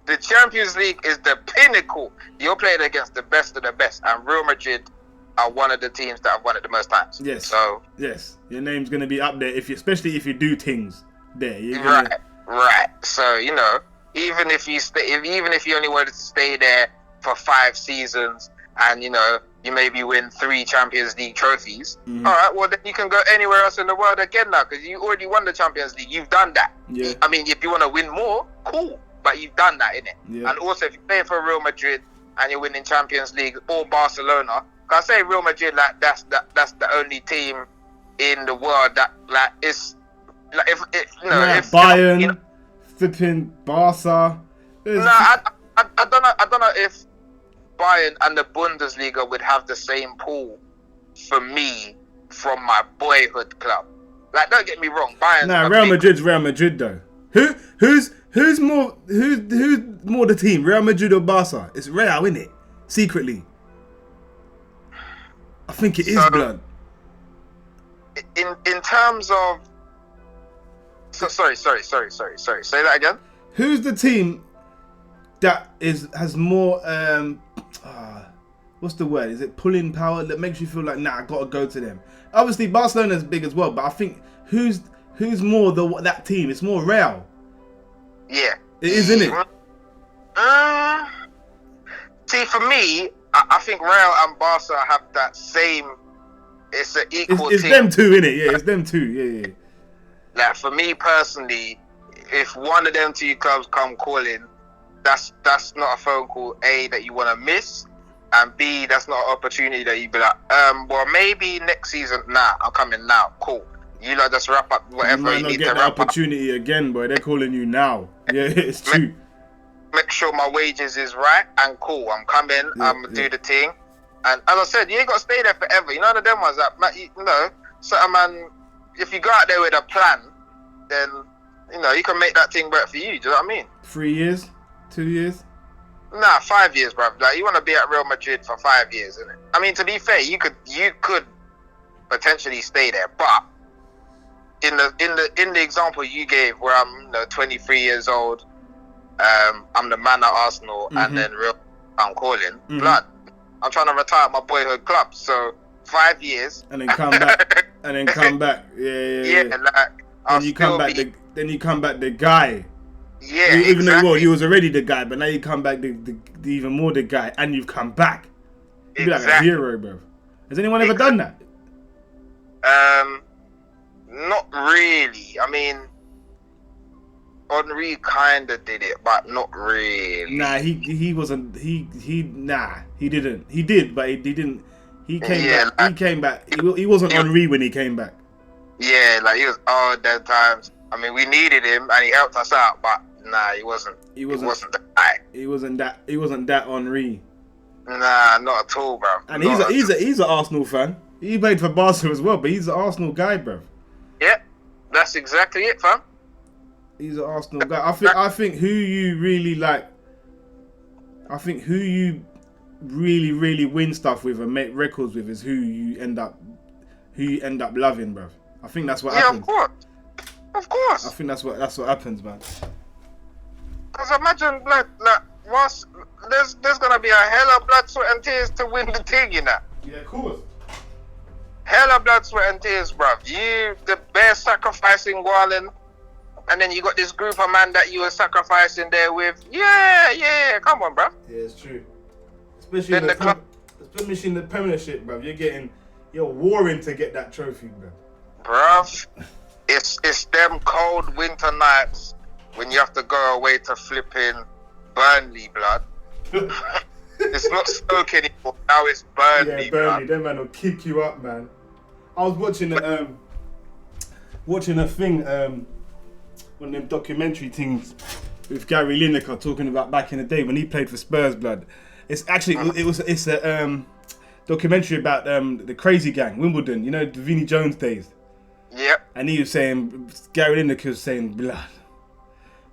The Champions League is the pinnacle. You're playing against the best of the best, and Real Madrid are one of the teams that have won it the most times. Yes. So yes, your name's gonna be up there especially if you do things there. Right. So you know, even if you only wanted to stay there for 5 seasons, and you know you maybe win 3 Champions League trophies. All right, well then you can go anywhere else in the world again now, because you already won the Champions League. You've done that. Yeah. I mean, if you want to win more, cool. But you've done that, innit? Yeah. And also, if you're playing for Real Madrid and you're winning Champions League or Barcelona, I say Real Madrid, like that's the only team in the world that like is like if Bayern, flipping Barca. I don't know if Bayern and the Bundesliga would have the same pull for me from my boyhood club. Like, don't get me wrong, Bayern. Real Madrid's Real Madrid though. Who's more the team, Real Madrid or Barca? It's Real, innit? Secretly, I think it is blood. In terms of, sorry. Say that again. Who's the team that has more what's the word? Is it pulling power that makes you feel like I gotta go to them? Obviously, Barcelona's big as well, but I think who's more that team? It's more Real. Yeah. It is, isn't it? See, for me, I think Real and Barca have that same. It's an equal it's team. Them two, innit? Yeah, it's them two. Yeah. Like, for me personally, if one of them 2 clubs come calling, that's not a phone call, A, that you want to miss, and B, that's not an opportunity that you be like, well, maybe next season, I'm coming now, cool. You lot just wrap up whatever you need to wrap up. You might not get the opportunity again, boy. They're calling you now. Yeah, it's true. Make sure my wages is right and cool. I'm coming. I'm going to do the thing. And as I said, you ain't got to stay there forever. You know them ones that, you know, certain man, if you go out there with a plan, then, you know, you can make that thing work for you. Do you know what I mean? 3 years? 2 years? 5 years, bruv. Like, you want to be at Real Madrid for 5 years, innit? I mean, to be fair, you could potentially stay there, but in the example you gave, where I'm 23 years old, I'm the man at Arsenal, and then I'm calling blood. I'm trying to retire my boyhood club, so 5 years, and then come back, Yeah. Like, then you come back the guy. Yeah, even though you was already the guy, but now you come back the even more the guy, and you've come back. You'd be like a hero, bro. Has anyone ever done that? Not really. I mean, Henry kinda did it, but not really. Nah, he wasn't. He didn't. He did, but he didn't. He came back. He came back. He wasn't Henry when he came back. Yeah, like he was all dead times. I mean, we needed him and he helped us out, but he wasn't. He wasn't the guy. He wasn't that Henry. Nah, not at all, bro. And he's an Arsenal fan. He played for Barca as well, but he's an Arsenal guy, bro. Yeah, that's exactly it, fam. He's an Arsenal guy. I think who you really like. I think who you really win stuff with and make records with is who you end up loving, bro. I think that's what happens. Yeah, of course. I think that's what happens, man. Because imagine, like once there's gonna be a hell of blood, sweat, and tears to win the thing, you know. Yeah, of course. Hell of blood, sweat, and tears, bruv. You, the bare sacrificing Wallen, and then you got this group of man that you were sacrificing there with. Yeah, come on, bruv. Yeah, it's true. Especially in the Premiership, bruv. You're warring to get that trophy, bruv. Bruv, it's them cold winter nights when you have to go away to flipping Burnley, blood. It's not Stoke anymore. Now it's Burnley. Yeah, Burnley. Them man will kick you up, man. I was watching a thing, one of them documentary things with Gary Lineker talking about back in the day when he played for Spurs, blood. It's actually it's a documentary about the Crazy Gang, Wimbledon. You know, the Vinnie Jones days. Yep. And he was saying, Gary Lineker was saying, blood.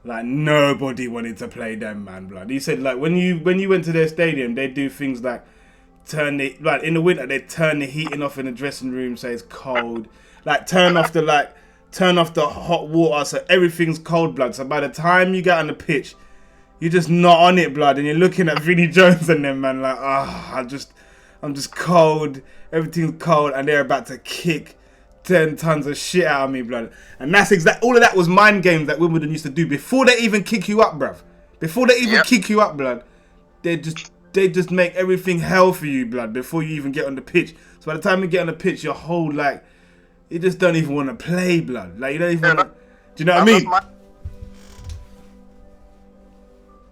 Like, nobody wanted to play them, man, blood. He said, like, when you went to their stadium, they do things like in the winter, they turn the heating off in the dressing room, so it's cold. Like, turn off the hot water, so everything's cold, blood. So by the time you get on the pitch, you're just not on it, blood, and you're looking at Vinnie Jones and them, man, like, I'm just cold. Everything's cold, and they're about to kick 10 tons of shit out of me, blood. And that's all of that was mind games that Wimbledon used to do before they even kick you up, bruv. Before they even kick you up, blood, they just make everything hell for you, blood, before you even get on the pitch. So by the time you get on the pitch, your whole, like, you just don't even want to play, blood. Like, you don't even want to, do you know what I mean?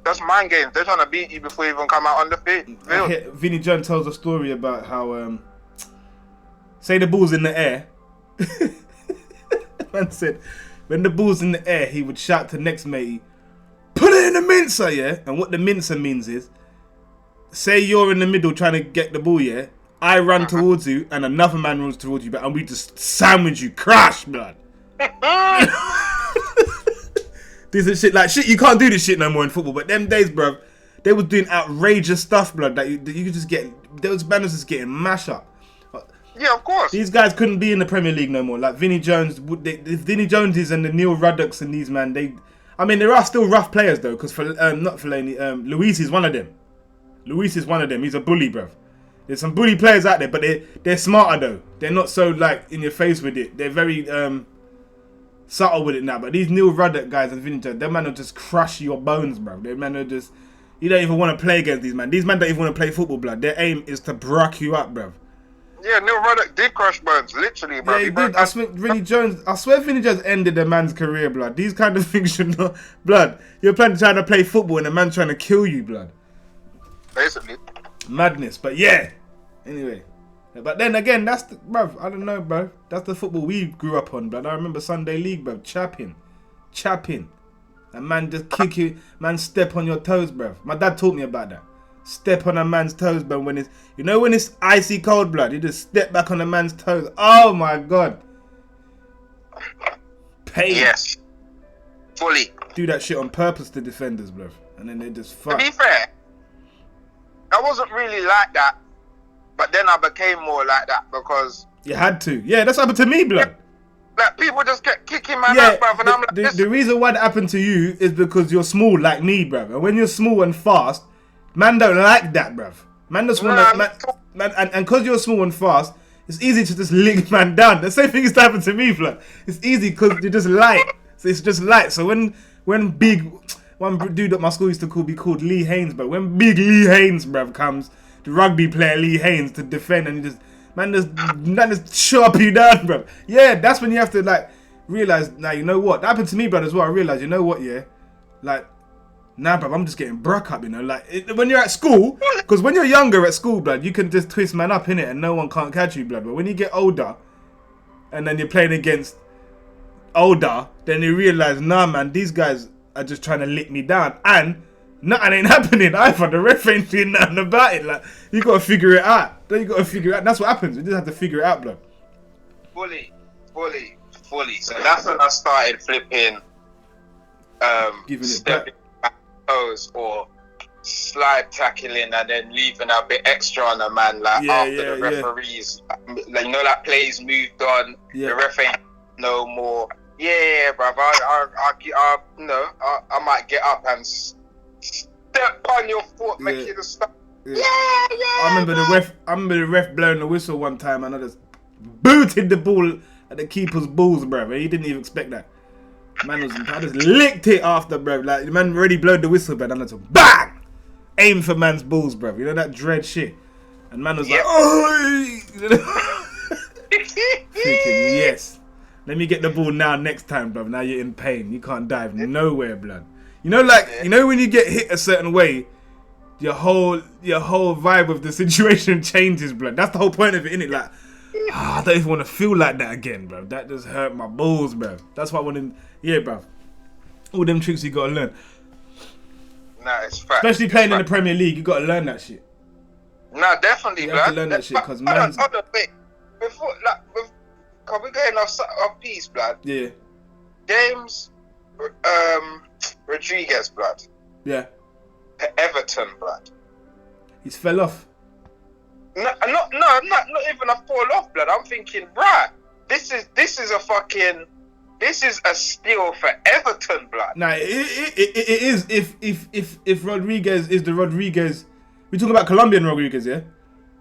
That's mind games. They're trying to beat you before you even come out on the field. Vinnie Jones tells a story about how, say the ball's in the air. Man said, when the ball's in the air, he would shout to the next matey, put it in the mincer, yeah? And what the mincer means is, say you're in the middle trying to get the ball, yeah? I run towards you, and another man runs towards you, and we just sandwich you, crash, blood. This is shit, you can't do this shit no more in football, but them days, bruv, they was doing outrageous stuff, blood, that you could just get, those banners just getting mashed up. Yeah, of course. These guys couldn't be in the Premier League no more. Like Vinnie Jones, the Vinnie Joneses and the Neil Ruddocks and these man, there are still rough players though, because not Fellaini, Luis is one of them. Luis is one of them. He's a bully, bruv. There's some bully players out there, but they're smarter though. They're not so like in your face with it. They're very subtle with it now. But these Neil Ruddock guys and Vinnie Jones, them man will just crush your bones, bruv. Them man will just, you don't even want to play against these man. These man don't even want to play football, blood. Their aim is to bruck you up, bruv. Yeah, Neil Ruddock did crush bones, literally, bro. Yeah, he did. I swear Vinnie Jones ended a man's career, blood. These kind of things should not, blood. You're trying to play football and a man trying to kill you, blood. Basically. Madness, but yeah. Anyway, but then again, that's the, bruv, I don't know, bruv. That's the football we grew up on, blood. I remember Sunday League, bruv. Chapping. A man just kick you, man step on your toes, bruv. My dad taught me about that. Step on a man's toes, but when it's icy cold, blood, you just step back on a man's toes. Oh my god. Pain. Yes. Fully. Do that shit on purpose to defenders, bruv. And then they just fuck. To be fair, I wasn't really like that, but then I became more like that because you had to. Yeah, that's happened to me, blood. Like people just kept kicking my ass, bruv, and I'm like, the reason why that happened to you is because you're small like me, bruv. And when you're small and fast, man don't like that, bruv. Man just want and because you're small and fast, it's easy to just lick man down. The same thing used to happen to me, blood. It's easy because you're just light. So it's just light. So when one dude at my school used to be called Lee Haynes, but when big Lee Haynes, bruv, comes, the rugby player Lee Haynes to defend, and you just chop you down, bruv. Yeah, that's when you have to like realize. Now you know what that happened to me, blood, as well. I realized, you know what, yeah, like. Nah, bruv, I'm just getting broke up, you know. Like, when you're at school, because when you're younger at school, blood, you can just twist man up, innit, and no one can't catch you, blood. But when you get older, and then you're playing against older, then you realise, nah, man, these guys are just trying to lick me down. And nothing ain't happening either. The ref ain't doing nothing about it. Like, you gotta figure it out. That's what happens. You just have to figure it out, bro. Fully. So that's when I started flipping, Giving it stepping back toes or slide tackling and then leaving a bit extra on the man, like after the referees, like, you know, like plays moved on, the ref ain't no more. Yeah, bruv. I might get up and step on your foot, make you the stop. Yeah. I remember the ref blowing the whistle one time, and I just booted the ball at the keeper's balls, bruv. He didn't even expect that. I just licked it after, bruv. Like, the man already blowed the whistle, bruv, and I just bang, aim for man's balls, bruv. You know that dread shit. And man was like, oh, freaking yes. Let me get the ball now. Next time, bruv. Now you're in pain. You can't dive nowhere, blood. You know, like, you know when you get hit a certain way, your whole vibe of the situation changes, blood. That's the whole point of it, innit? Like, I don't even want to feel like that again, bruv. That just hurt my balls, bruv. That's why I want to, bruv. All them tricks you gotta learn. Nah, it's fact. Especially playing in the Premier League, you gotta learn that shit. Nah, definitely, you blood. You have to learn that shit, because man's... Hold on, wait. Before, like, can we get off piece, blood? Yeah. James Rodriguez, blood. Yeah. Everton, blood. He's fell off. Not even a fall off, blood. I'm thinking, bruh, this is a steal for Everton, blood. Nah, it is if Rodriguez is the Rodriguez. We talking about Colombian Rodriguez, yeah?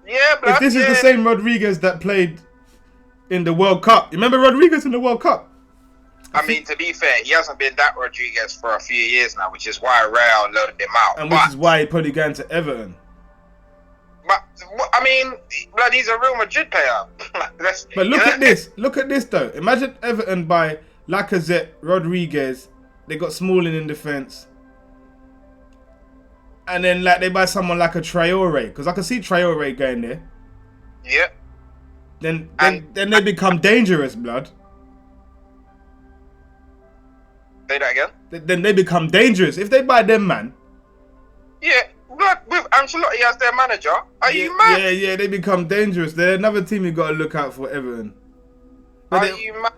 Yeah, blood. If this is the same Rodriguez that played in the World Cup, you remember Rodriguez in the World Cup? I mean, to be fair, he hasn't been that Rodriguez for a few years now, which is why Real loaned him out. And which is why he probably going to Everton. But, I mean, blood, he's a Real Madrid player. But look at this. Look at this, though. Imagine Everton by Lacazette, Rodriguez. They got Smalling in defence. And then, like, they buy someone like a Traore. Because I can see Traore going there. Yeah. Then they become dangerous, blood. Say that again? Then they become dangerous. If they buy them, man. Yeah, blood, with Ancelotti as their manager, are you mad? Yeah, they become dangerous. They're another team you got to look out for, Everton. But you mad?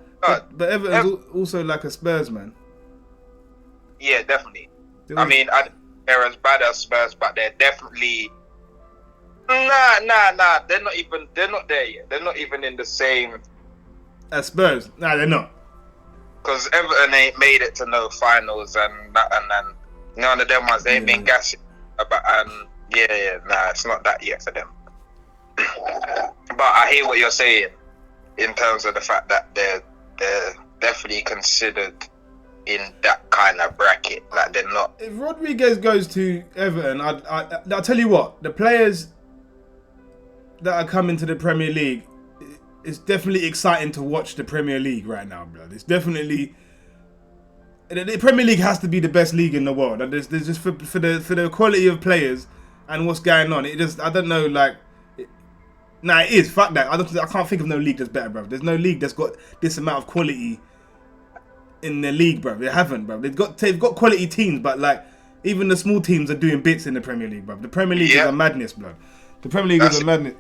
But Everton's also like a Spurs, man. Yeah, definitely. I mean, they're as bad as Spurs, but they're definitely... Nah. They're not there yet. They're not even in the same... As Spurs? Nah, they're not. Because Everton ain't made it to no finals and none of them ones. They ain't been gassing about, it's not that yet for them. But I hear what you're saying in terms of the fact that they're definitely considered in that kind of bracket. Like, they're not. If Rodriguez goes to Everton, I'll tell you what, the players that are coming to the Premier League, it's definitely exciting to watch the Premier League right now, blood. It's definitely... The Premier League has to be the best league in the world. And there's just for the quality of players and what's going on. It just, I don't know, like... it is. Fuck that. I can't think of no league that's better, bro. There's no league that's got this amount of quality in the league, bro. They haven't, bro. They've got quality teams, but, like, even the small teams are doing bits in the Premier League, bro. The Premier League is a madness, blood. The Premier League is a madness.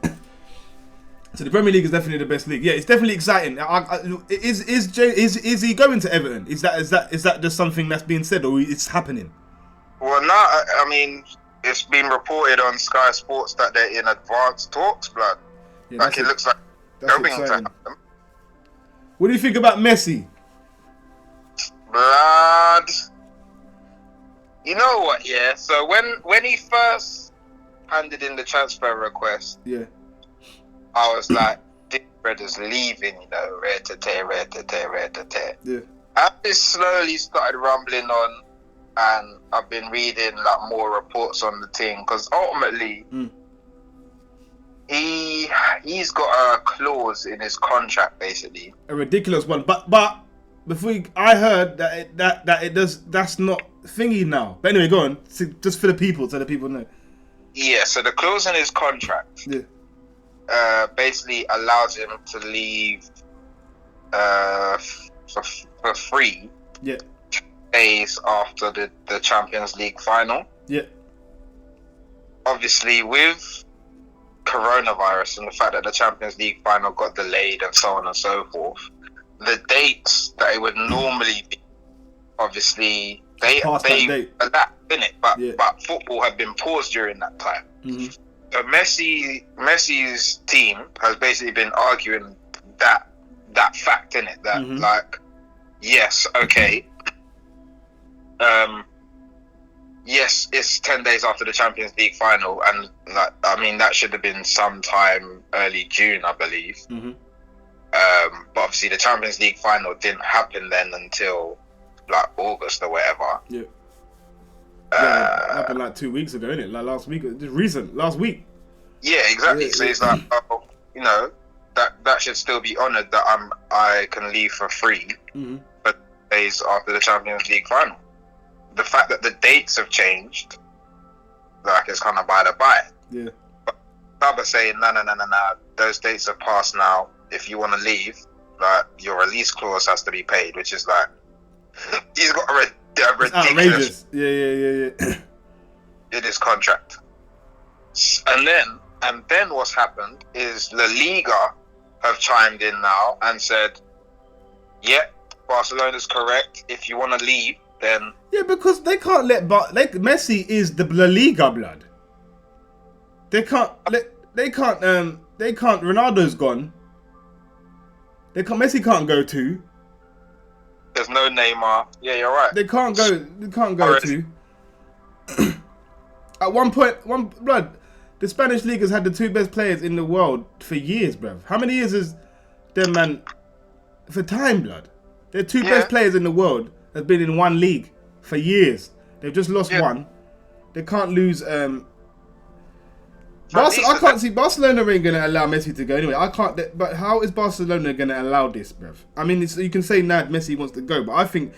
So the Premier League is definitely the best league. Yeah, it's definitely exciting. Is he going to Everton? Is that just something that's being said, or it's happening? Well, no. I mean, it's been reported on Sky Sports that they're in advanced talks, blood. Yeah, like, it looks like going to happen. What do you think about Messi? Blood. You know what? Yeah. So when he first handed in the transfer request, yeah, I was like, this brother's leaving, you know, rare to tear. Yeah. As this slowly started rumbling on, and I've been reading like more reports on the thing, because ultimately, he's got a clause in his contract, basically. A ridiculous one, but I heard that it does. That's not thingy now. But anyway, go on. Just for the people, so the people know. Yeah. So the clause in his contract. Yeah. Basically allows him to leave for free. Yeah. 2 days after the Champions League final. Yeah. Obviously, with coronavirus and the fact that the Champions League final got delayed and so on and so forth, the dates that it would normally be, obviously, they adapt, innit? But football had been paused during that time. Mm-hmm. So Messi's team has basically been arguing that fact, innit? That like, yes, okay, yes, it's 10 days after the Champions League final, and like, I mean, that should have been sometime early June, I believe. Mm-hmm. But obviously the Champions League final didn't happen then until like August or whatever. Yeah. Yeah, it happened like 2 weeks ago, innit? Like last week, last week. Yeah, exactly. Yeah, so it's like, oh, you know, that should still be honoured that I can leave for free, but days after the Champions League final. The fact that the dates have changed, like, it's kind of by the by. Yeah. But club are saying no, those dates have passed now. If you want to leave, like, your release clause has to be paid, which is like, he's got a ridiculous, yeah, in his contract. And then what's happened is La Liga have chimed in now and said, yeah, Barcelona's correct. If you want to leave, then... Yeah, because they can't let... Messi is the La Liga blood. They can't... Ronaldo's gone. Messi can't go to. There's no Neymar. Yeah, you're right. They can't go to. At one point, the Spanish league has had the two best players in the world for years, bruv. How many years has them man... For time, blood. Their two best players in the world have been in one league for years. They've just lost one. They can't lose... I can't see... Barcelona ain't going to allow Messi to go anyway. I can't... But how is Barcelona going to allow this, bruv? I mean, you can say now Messi wants to go, but I think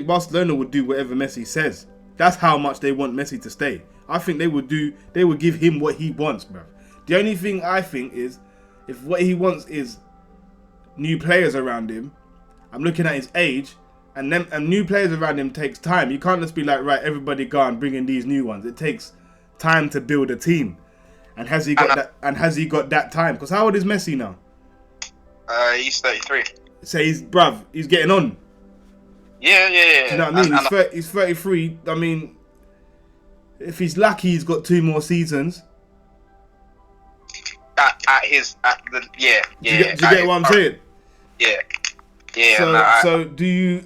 Barcelona would do whatever Messi says. That's how much they want Messi to stay. I think they would give him what he wants, bruv. The only thing I think is, if what he wants is new players around him, I'm looking at his age, and new players around him takes time. You can't just be like, right, everybody go and bring in these new ones. It takes time to build a team. And has he got that? And has he got that time? Because how old is Messi now? He's 33. So he's getting on. Yeah. Do you know what I mean? He's 33. I mean, if he's lucky, he's got 2 more seasons. Do you get what I'm saying? Yeah. So do you?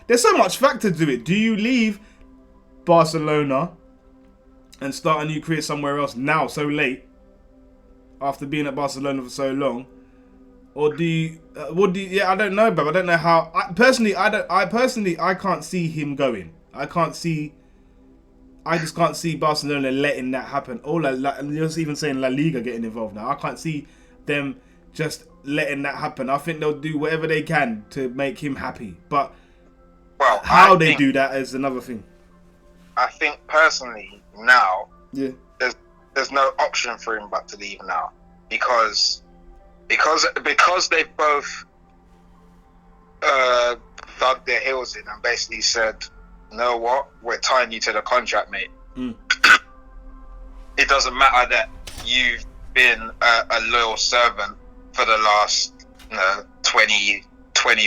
There's so much factor to it. Do you leave Barcelona and start a new career somewhere else now, so late, after being at Barcelona for so long, or do you? I don't know, but I don't know how. I can't see him going. I just can't see Barcelona letting that happen. And you're even saying La Liga getting involved now. I can't see them just letting that happen. I think they'll do whatever they can to make him happy. But how they do that is another thing. I think personally now, there's no option for him but to leave now because they've both dug their heels in and basically said, you know what, we're tying you to the contract, mate. It doesn't matter that you've been a loyal servant for the last 20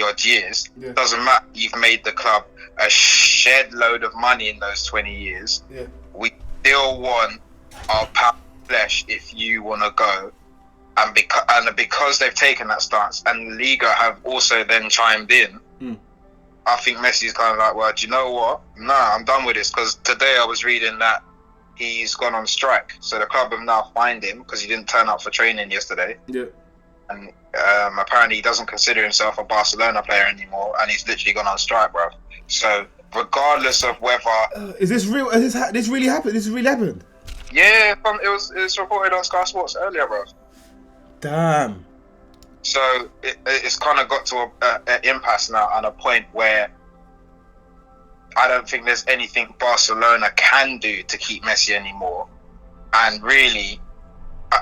odd years. Doesn't matter, you've made the club a shed load of money in those 20 years. We still want our pound flesh if you want to go. And because they've taken that stance, and Liga have also then chimed in, I think Messi's kind of like, well, do you know what? Nah, I'm done with this. Because today I was reading that he's gone on strike. So the club have now fined him because he didn't turn up for training yesterday. And apparently he doesn't consider himself a Barcelona player anymore, and he's literally gone on strike, bro. So regardless of whether is this real? This really happened? This really happened? Yeah, it was reported on Sky Sports earlier, bro. Damn. So it's kind of got to an impasse now, and a point where I don't think there's anything Barcelona can do to keep Messi anymore. And really,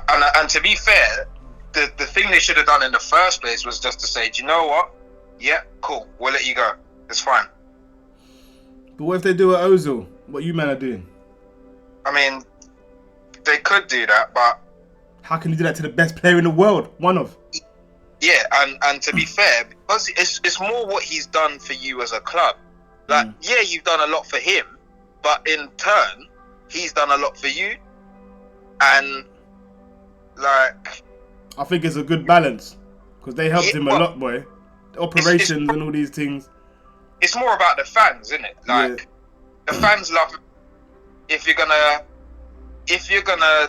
and to be fair, the thing they should have done in the first place was just to say, do you know what? Yeah, cool, we'll let you go. It's fine. But what if they do it Ozil? What you men are doing? I mean, they could do that, but how can you do that to the best player in the world? One of. Yeah, and to be fair, because it's more what he's done for you as a club. Like, yeah, you've done a lot for him, but in turn, he's done a lot for you. And like, I think it's a good balance because they helped him a lot, boy. Operations and all these things. It's more about the fans, isn't it? Like, the fans love. If you're gonna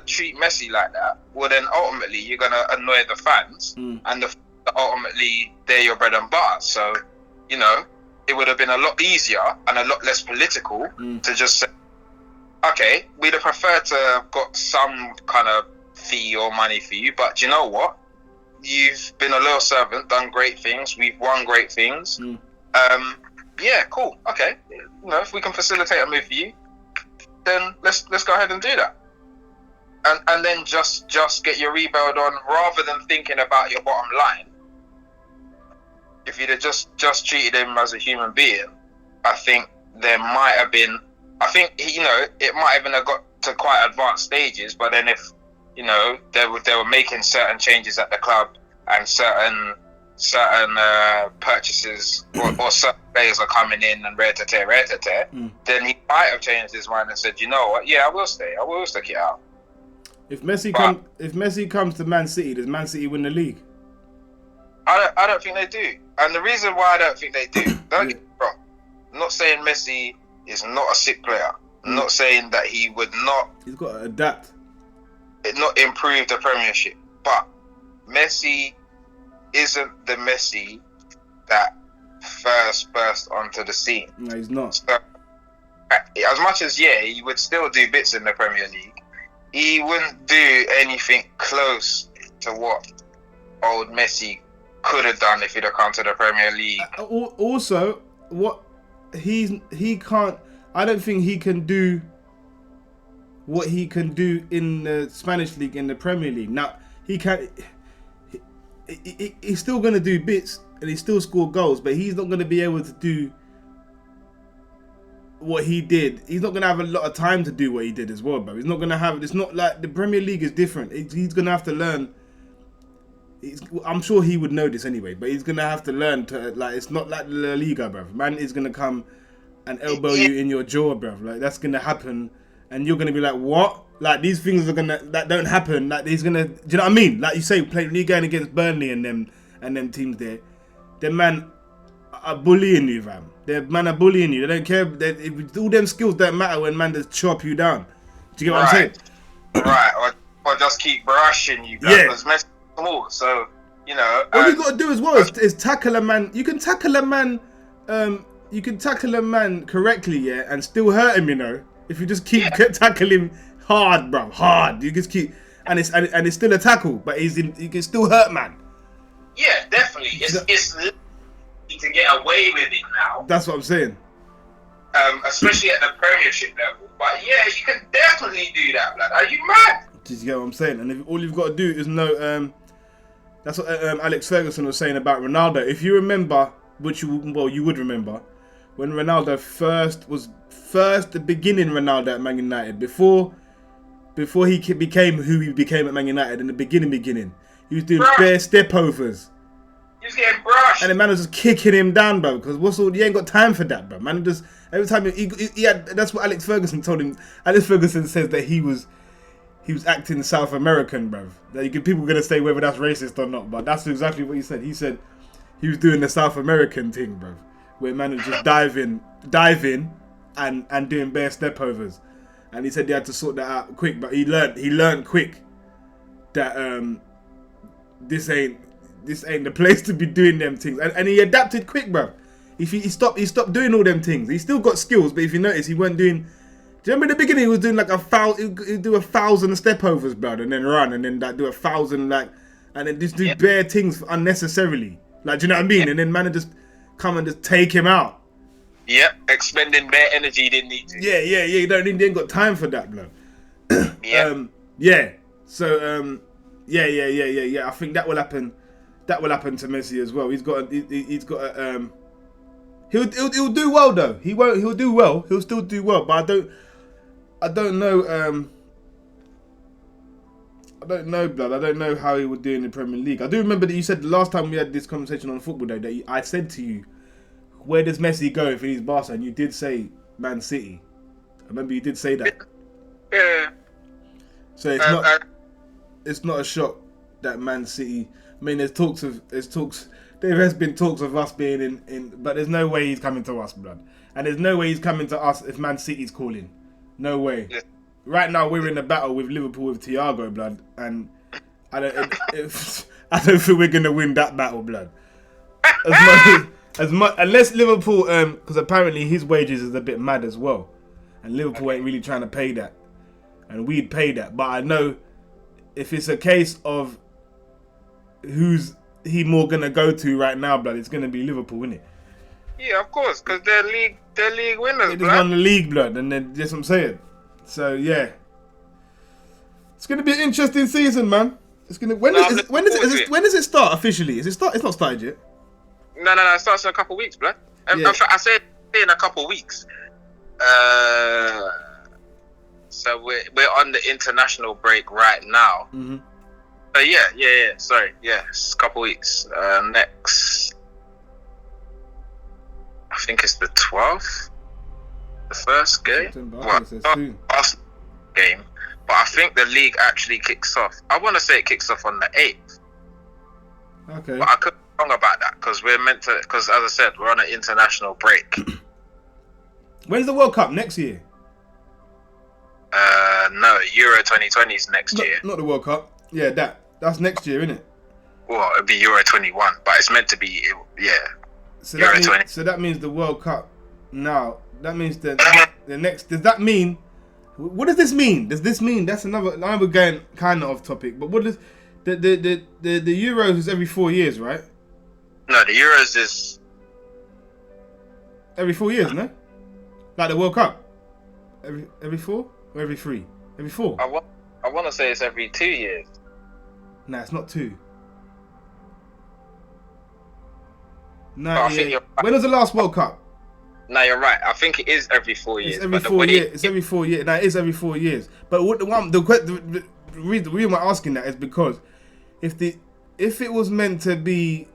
treat Messi like that, well then ultimately you're gonna annoy the fans, and ultimately they're your bread and butter. So, you know, it would have been a lot easier and a lot less political to just say, okay, we'd have preferred to have got some kind of fee or money for you, but do you know what? You've been a loyal servant, done great things, we've won great things. Yeah, cool. Okay, you know, if we can facilitate a move for you, then let's go ahead and do that. And then just get your rebuild on rather than thinking about your bottom line. If you'd have just treated him as a human being, I think there might have been. I think, you know, it might even have got to quite advanced stages. But then if, you know, they were making certain changes at the club and certain purchases or certain players are coming in and rare to tear, then he might have changed his mind and said, you know what, yeah, I will stay. I will stick it out. If Messi comes to Man City, does Man City win the league? I don't think they do. And the reason why I don't think they do, don't get me wrong, I'm not saying Messi is not a sick player. I'm not saying that he would not... He's got to adapt. Not improve the Premiership. But Messi isn't the Messi that first burst onto the scene. No, he's not. So, as much as, yeah, he would still do bits in the Premier League, he wouldn't do anything close to what old Messi could have done if he'd have come to the Premier League. Also, what he can't... I don't think he can do what he can do in the Spanish League, in the Premier League. Now, he can... He's still going to do bits and he still score goals, but he's not going to be able to do what he did. He's not going to have a lot of time to do what he did as well, bro. He's not going to have... It's not like... The Premier League is different. He's going to have to learn... I'm sure he would know this anyway, but he's going to have to learn to... Like, it's not like La Liga, bro. Man is going to come and elbow you in your jaw, bro. Like, that's going to happen, and you're going to be like, what? Like, these things are going to... That don't happen. Like, he's going to... Do you know what I mean? Like you say, you're going against Burnley and them teams there. Them man are bullying you, fam. Them man are bullying you. They don't care. All them skills don't matter when man just chop you down. Do you get what I'm saying? Right. Or just keep brushing you, bro. Yeah. Because Messi small, so, you know... What you got to do as well is tackle a man. You can tackle a man... you can tackle a man correctly, yeah, and still hurt him, you know. If you just keep tackling him hard, bro, hard. You just keep... And it's still a tackle, but you can still hurt, man. Yeah, definitely. It's to get away with it now. That's what I'm saying. Especially at the Premiership level. But yeah, you can definitely do that, blood. Are you mad? Do you get what I'm saying? And if all you've got to do is know... that's what Alex Ferguson was saying about Ronaldo. If you remember, which you would remember, when Ronaldo the beginning Ronaldo at Man United, before he became who he became at Man United, in the beginning, he was doing bare step overs. He was getting brushed. And the man was just kicking him down, bro, because you ain't got time for that, bro. Man, just every time he had, that's what Alex Ferguson told him. Alex Ferguson says that he was acting South American, bruv. People are going to say whether that's racist or not, but that's exactly what he said. He said he was doing the South American thing, bruv, where man would just dive in and doing bare step overs. And he said he had to sort that out quick, but he learned quick that this ain't the place to be doing them things. And he adapted quick, bruv. He stopped doing all them things. He still got skills, but if you notice, he weren't doing... Do you remember in the beginning he was doing like he'd do 1,000 step overs, bro, and then run, and then like do 1,000 and then just do bare things unnecessarily. Like, do you know what I mean? Yep. And then man would just come and just take him out. Yep, expending bare energy he didn't need to. Yeah. You ain't got time for that, bro. Yeah. So I think that will happen. That will happen to Messi as well. He'll do well though. He'll do well. He'll still do well. But I don't know. I don't know, blood. I don't know how he would do in the Premier League. I do remember that you said the last time we had this conversation on Football Day that I said to you, where does Messi go if he's Barca? And you did say Man City. I remember you did say that. Yeah. So it's not a shock that Man City. I mean, there has been talks of us being in, but there's no way he's coming to us, blood. And there's no way he's coming to us if Man City's calling. No way. Yeah. Right now we're in a battle with Liverpool with Thiago, blood, and I don't think we're gonna win that battle, blood. As much unless Liverpool, because apparently his wages is a bit mad as well, and Liverpool ain't really trying to pay that, and we'd pay that. But I know if it's a case of who's he more gonna go to right now, blood, it's gonna be Liverpool, isn't it? Yeah, of course, because they're league winners. They just won the league, blood, and then that's what I'm saying. So yeah, it's gonna be an interesting season, man. It's gonna when does it start officially? It's not started yet. No, it starts in a couple of weeks, blood. Yeah. I said in a couple of weeks. So we're on the international break right now. Mm-hmm. Yeah. Sorry, it's a couple of weeks. Next, I think it's the 12th. The first game, last game, but I think the league actually kicks off. I want to say it kicks off on the 8th. Okay. But I could be wrong about that because as I said, we're on an international break. When's the World Cup? Next year? No, Euro 2020 is next year. Not the World Cup. Yeah, that's next year, isn't it? Well, it'll be Euro 21, but it's meant to be, So Euro 20. So that means the World Cup now. That means the next. Does that mean? What does this mean? Does this mean that's another? Now we're going kind of off topic, but what does the Euros is every 4 years, right? No, the Euros is every 4 years, no? Like the World Cup, every 4 or every 3? Every 4. I want to say it's every 2 years. Nah, it's not 2. No, I think you're right. When was the last World Cup? No, you're right. I think it is every 4 years. It's every 4 years. It's every 4 years. No, it is every 4 years. But the reason why I'm asking that is because if it was meant to be,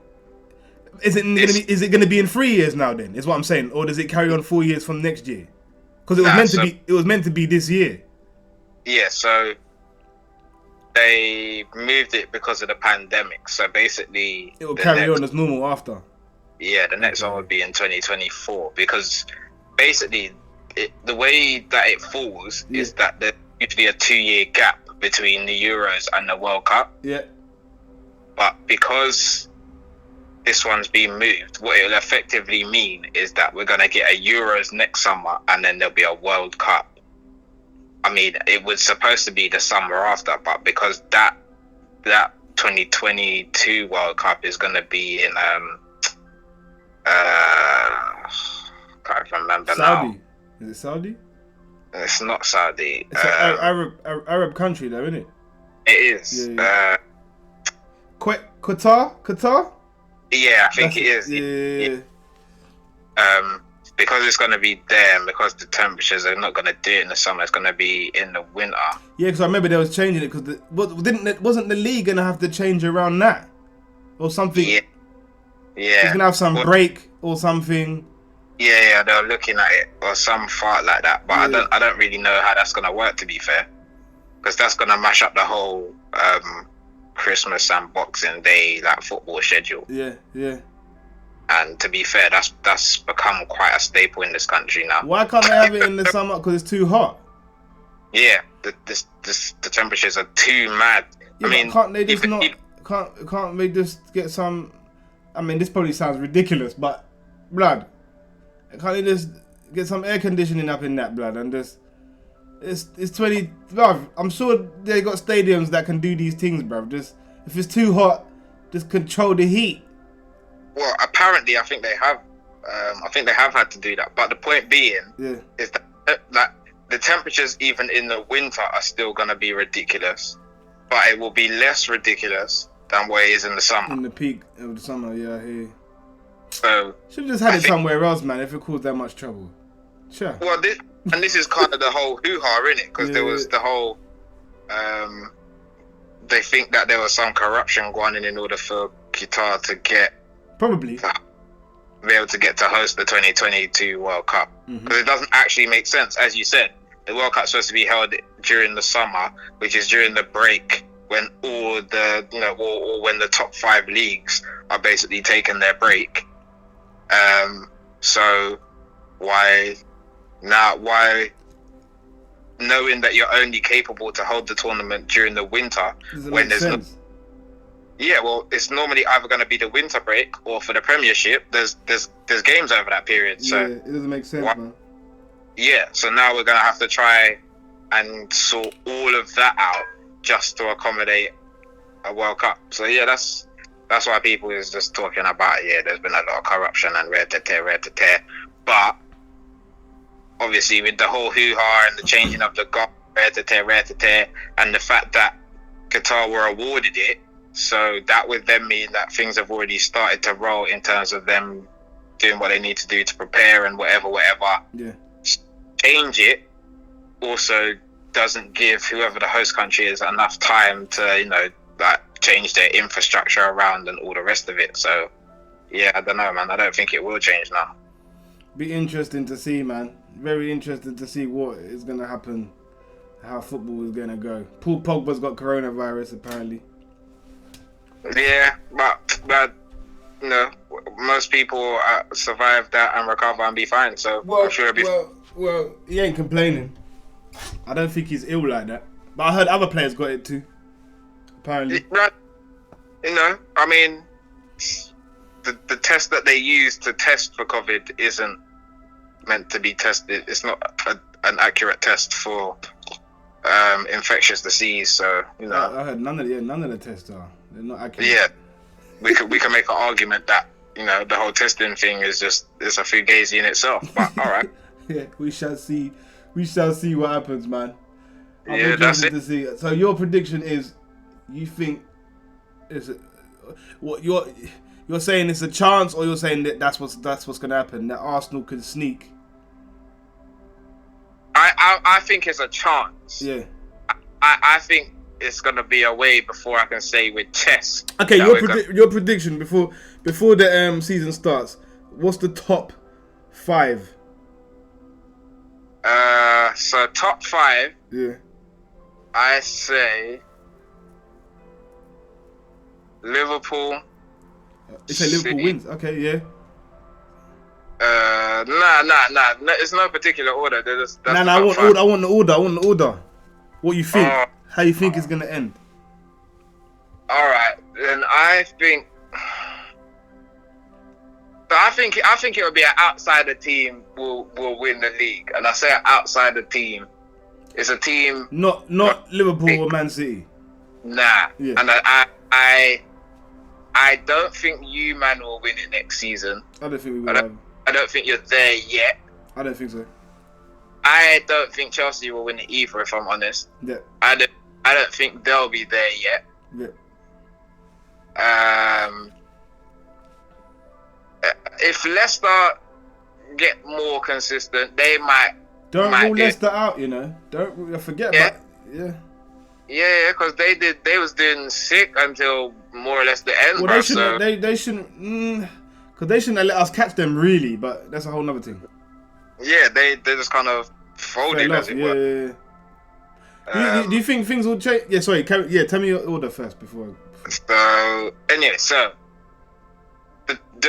is it going to be in 3 years now? Then is what I'm saying, or does it carry on 4 years from next year? Because it was meant to be this year. Yeah. So they moved it because of the pandemic. So basically, it will carry on as normal after. Yeah, the next one would be in 2024 because basically the way that it falls is that there's usually a 2-year gap between the Euros and the World Cup. Yeah. But because this one's been moved, what it will effectively mean is that we're going to get a Euros next summer and then there'll be a World Cup. I mean, it was supposed to be the summer after, but because that 2022 World Cup is going to be in can't remember Saudi. now. Is it Saudi? It's not Saudi. It's an Arab country, though, isn't it? It is. Yeah. Qatar? Yeah, I think it is. Yeah. Because it's going to be there, and because the temperatures are not going to do it in the summer, it's going to be in the winter. Yeah, because I remember they was changing it because wasn't the league going to have to change around that or something? Yeah. It's going to have some break or something. Yeah, they're looking at it or some part like that, but I don't really know how that's going to work, to be fair, because that's going to mash up the whole Christmas and Boxing Day like football schedule. Yeah. And to be fair, that's become quite a staple in this country now. Why can't they have it in the summer? Because it's too hot. Yeah, the temperatures are too mad. Yeah, I mean, can't they just can't they just get some? I mean, this probably sounds ridiculous, but blood, can't they just get some air conditioning up in that, blood, and just it's 20. Bruv, I'm sure they got stadiums that can do these things, bruv. Just if it's too hot, just control the heat. Well, apparently, I think they have. I think they have had to do that. But the point being is that the temperatures, even in the winter, are still going to be ridiculous. But it will be less ridiculous than what it is in the summer. In the peak of the summer, yeah, I hear you. So should have just had it somewhere else, man. If it caused that much trouble, sure. Well, this is kind of the whole hoo-ha, innit? Because there was the whole, they think that there was some corruption going in order for Qatar to get be able to get to host the 2022 World Cup. Because it doesn't actually make sense, as you said. The World Cup's supposed to be held during the summer, which is during the break when all the or when the top 5 leagues are basically taking their break. So why knowing that you're only capable to hold the tournament during the winter when there's no, well, it's normally either going to be the winter break or for the Premiership. There's games over that period. So it doesn't make sense, man. Yeah, so now we're going to have to try and sort all of that out just to accommodate a World Cup. So yeah, that's why people is just talking about there's been a lot of corruption and red to tear. But obviously with the whole hoo-ha and the changing of the goal, red to tear, and the fact that Qatar were awarded it, so that would then mean that things have already started to roll in terms of them doing what they need to do to prepare and whatever. Yeah. Change it also doesn't give whoever the host country is enough time to, change their infrastructure around and all the rest of it. So, yeah, I don't know, man. I don't think it will change now. Be interesting to see, man. Very interesting to see what is going to happen, how football is going to go. Paul Pogba's got coronavirus, apparently. Yeah, but most people survive that and recover and be fine. So I'm sure it'll be. Well, he ain't complaining. I don't think he's ill like that. But I heard other players got it too. Apparently. I mean, the test that they use to test for COVID isn't meant to be tested. It's not an accurate test for infectious disease. So I heard none of the tests are. They're not accurate. Yeah, we can make an argument that the whole testing thing is a fugazi in itself. But all right. Yeah, we shall see. We shall see what happens, man. I'm that's it. To see. So your prediction is, you think what you're saying it's a chance, or you're saying that that's what's going to happen, that Arsenal can sneak? I think it's a chance. Yeah. I think it's going to be a way before I can say with chess. Okay, your prediction before the season starts. What's the top 5? So top 5. Yeah. I say Liverpool. You say Liverpool wins? Okay, yeah. Nah. It's no particular order. I want the order. What you think? How you think it's gonna end? All right, then I think it'll be an outsider team will win the league, and I say an outsider team. It's a team not Liverpool or Man City. Nah, yeah. And I don't think you man will win it next season. I don't think we will. I don't think you're there yet. I don't think so. I don't think Chelsea will win it either, if I'm honest. Yeah. I don't think they'll be there yet. Yeah. If Leicester get more consistent, they might. Don't rule Leicester out, Don't forget about. Yeah. Yeah, because they was doing sick until more or less the end. Well, they shouldn't. Because they shouldn't have let us catch them, really. But that's a whole nother thing. Yeah, they just kind of folded, as it were. Yeah. Do you think things will change? Yeah, sorry. Tell me your order first before. So anyway,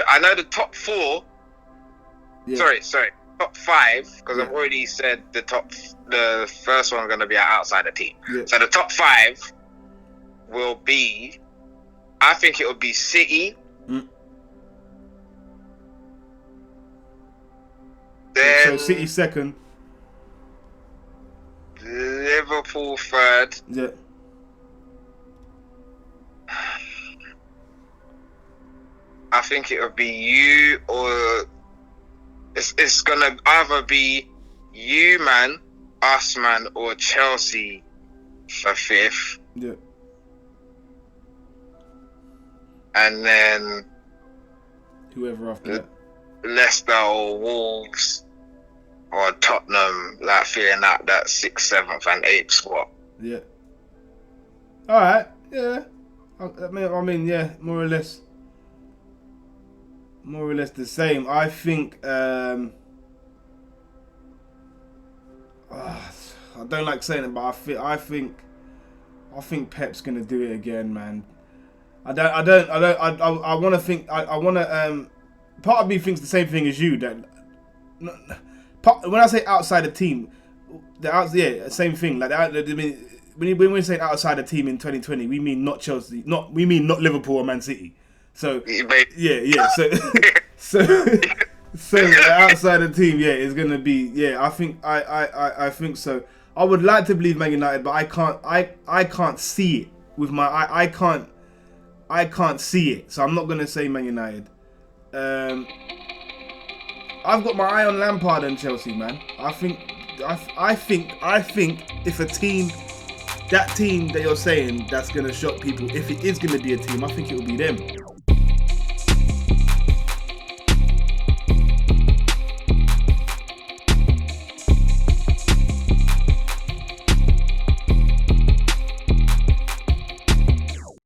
I know the top 4. Yeah. Sorry. Top 5, because I've already said the first one's going to be an outsider team. Yeah. So the top 5 will be, I think it will be City. Then so City second. Liverpool third. Yeah. I think it will be you or... It's gonna either be you, man, us, man, or Chelsea for 5th. Yeah. And then whoever after that. Leicester or Wolves or Tottenham, like filling out that 6th, 7th, and 8th spot. Yeah. All right. Yeah. I mean, yeah, more or less the same. I think. I don't like saying it, but I think Pep's gonna do it again, man. I want to think. I want to. Part of me thinks the same thing as you. That when I say outside the team, same thing. Like I mean, when we say outside the team in 2020, we mean not Chelsea, we mean not Liverpool or Man City. So yeah. So outside the team, it's gonna be I think think so. I would like to believe Man United, but I can't see it with my I can't see it. So I'm not gonna say Man United. I've got my eye on Lampard and Chelsea, man. I think if a team, that team that you're saying that's gonna shock people, if it is gonna be a team, I think it will be them.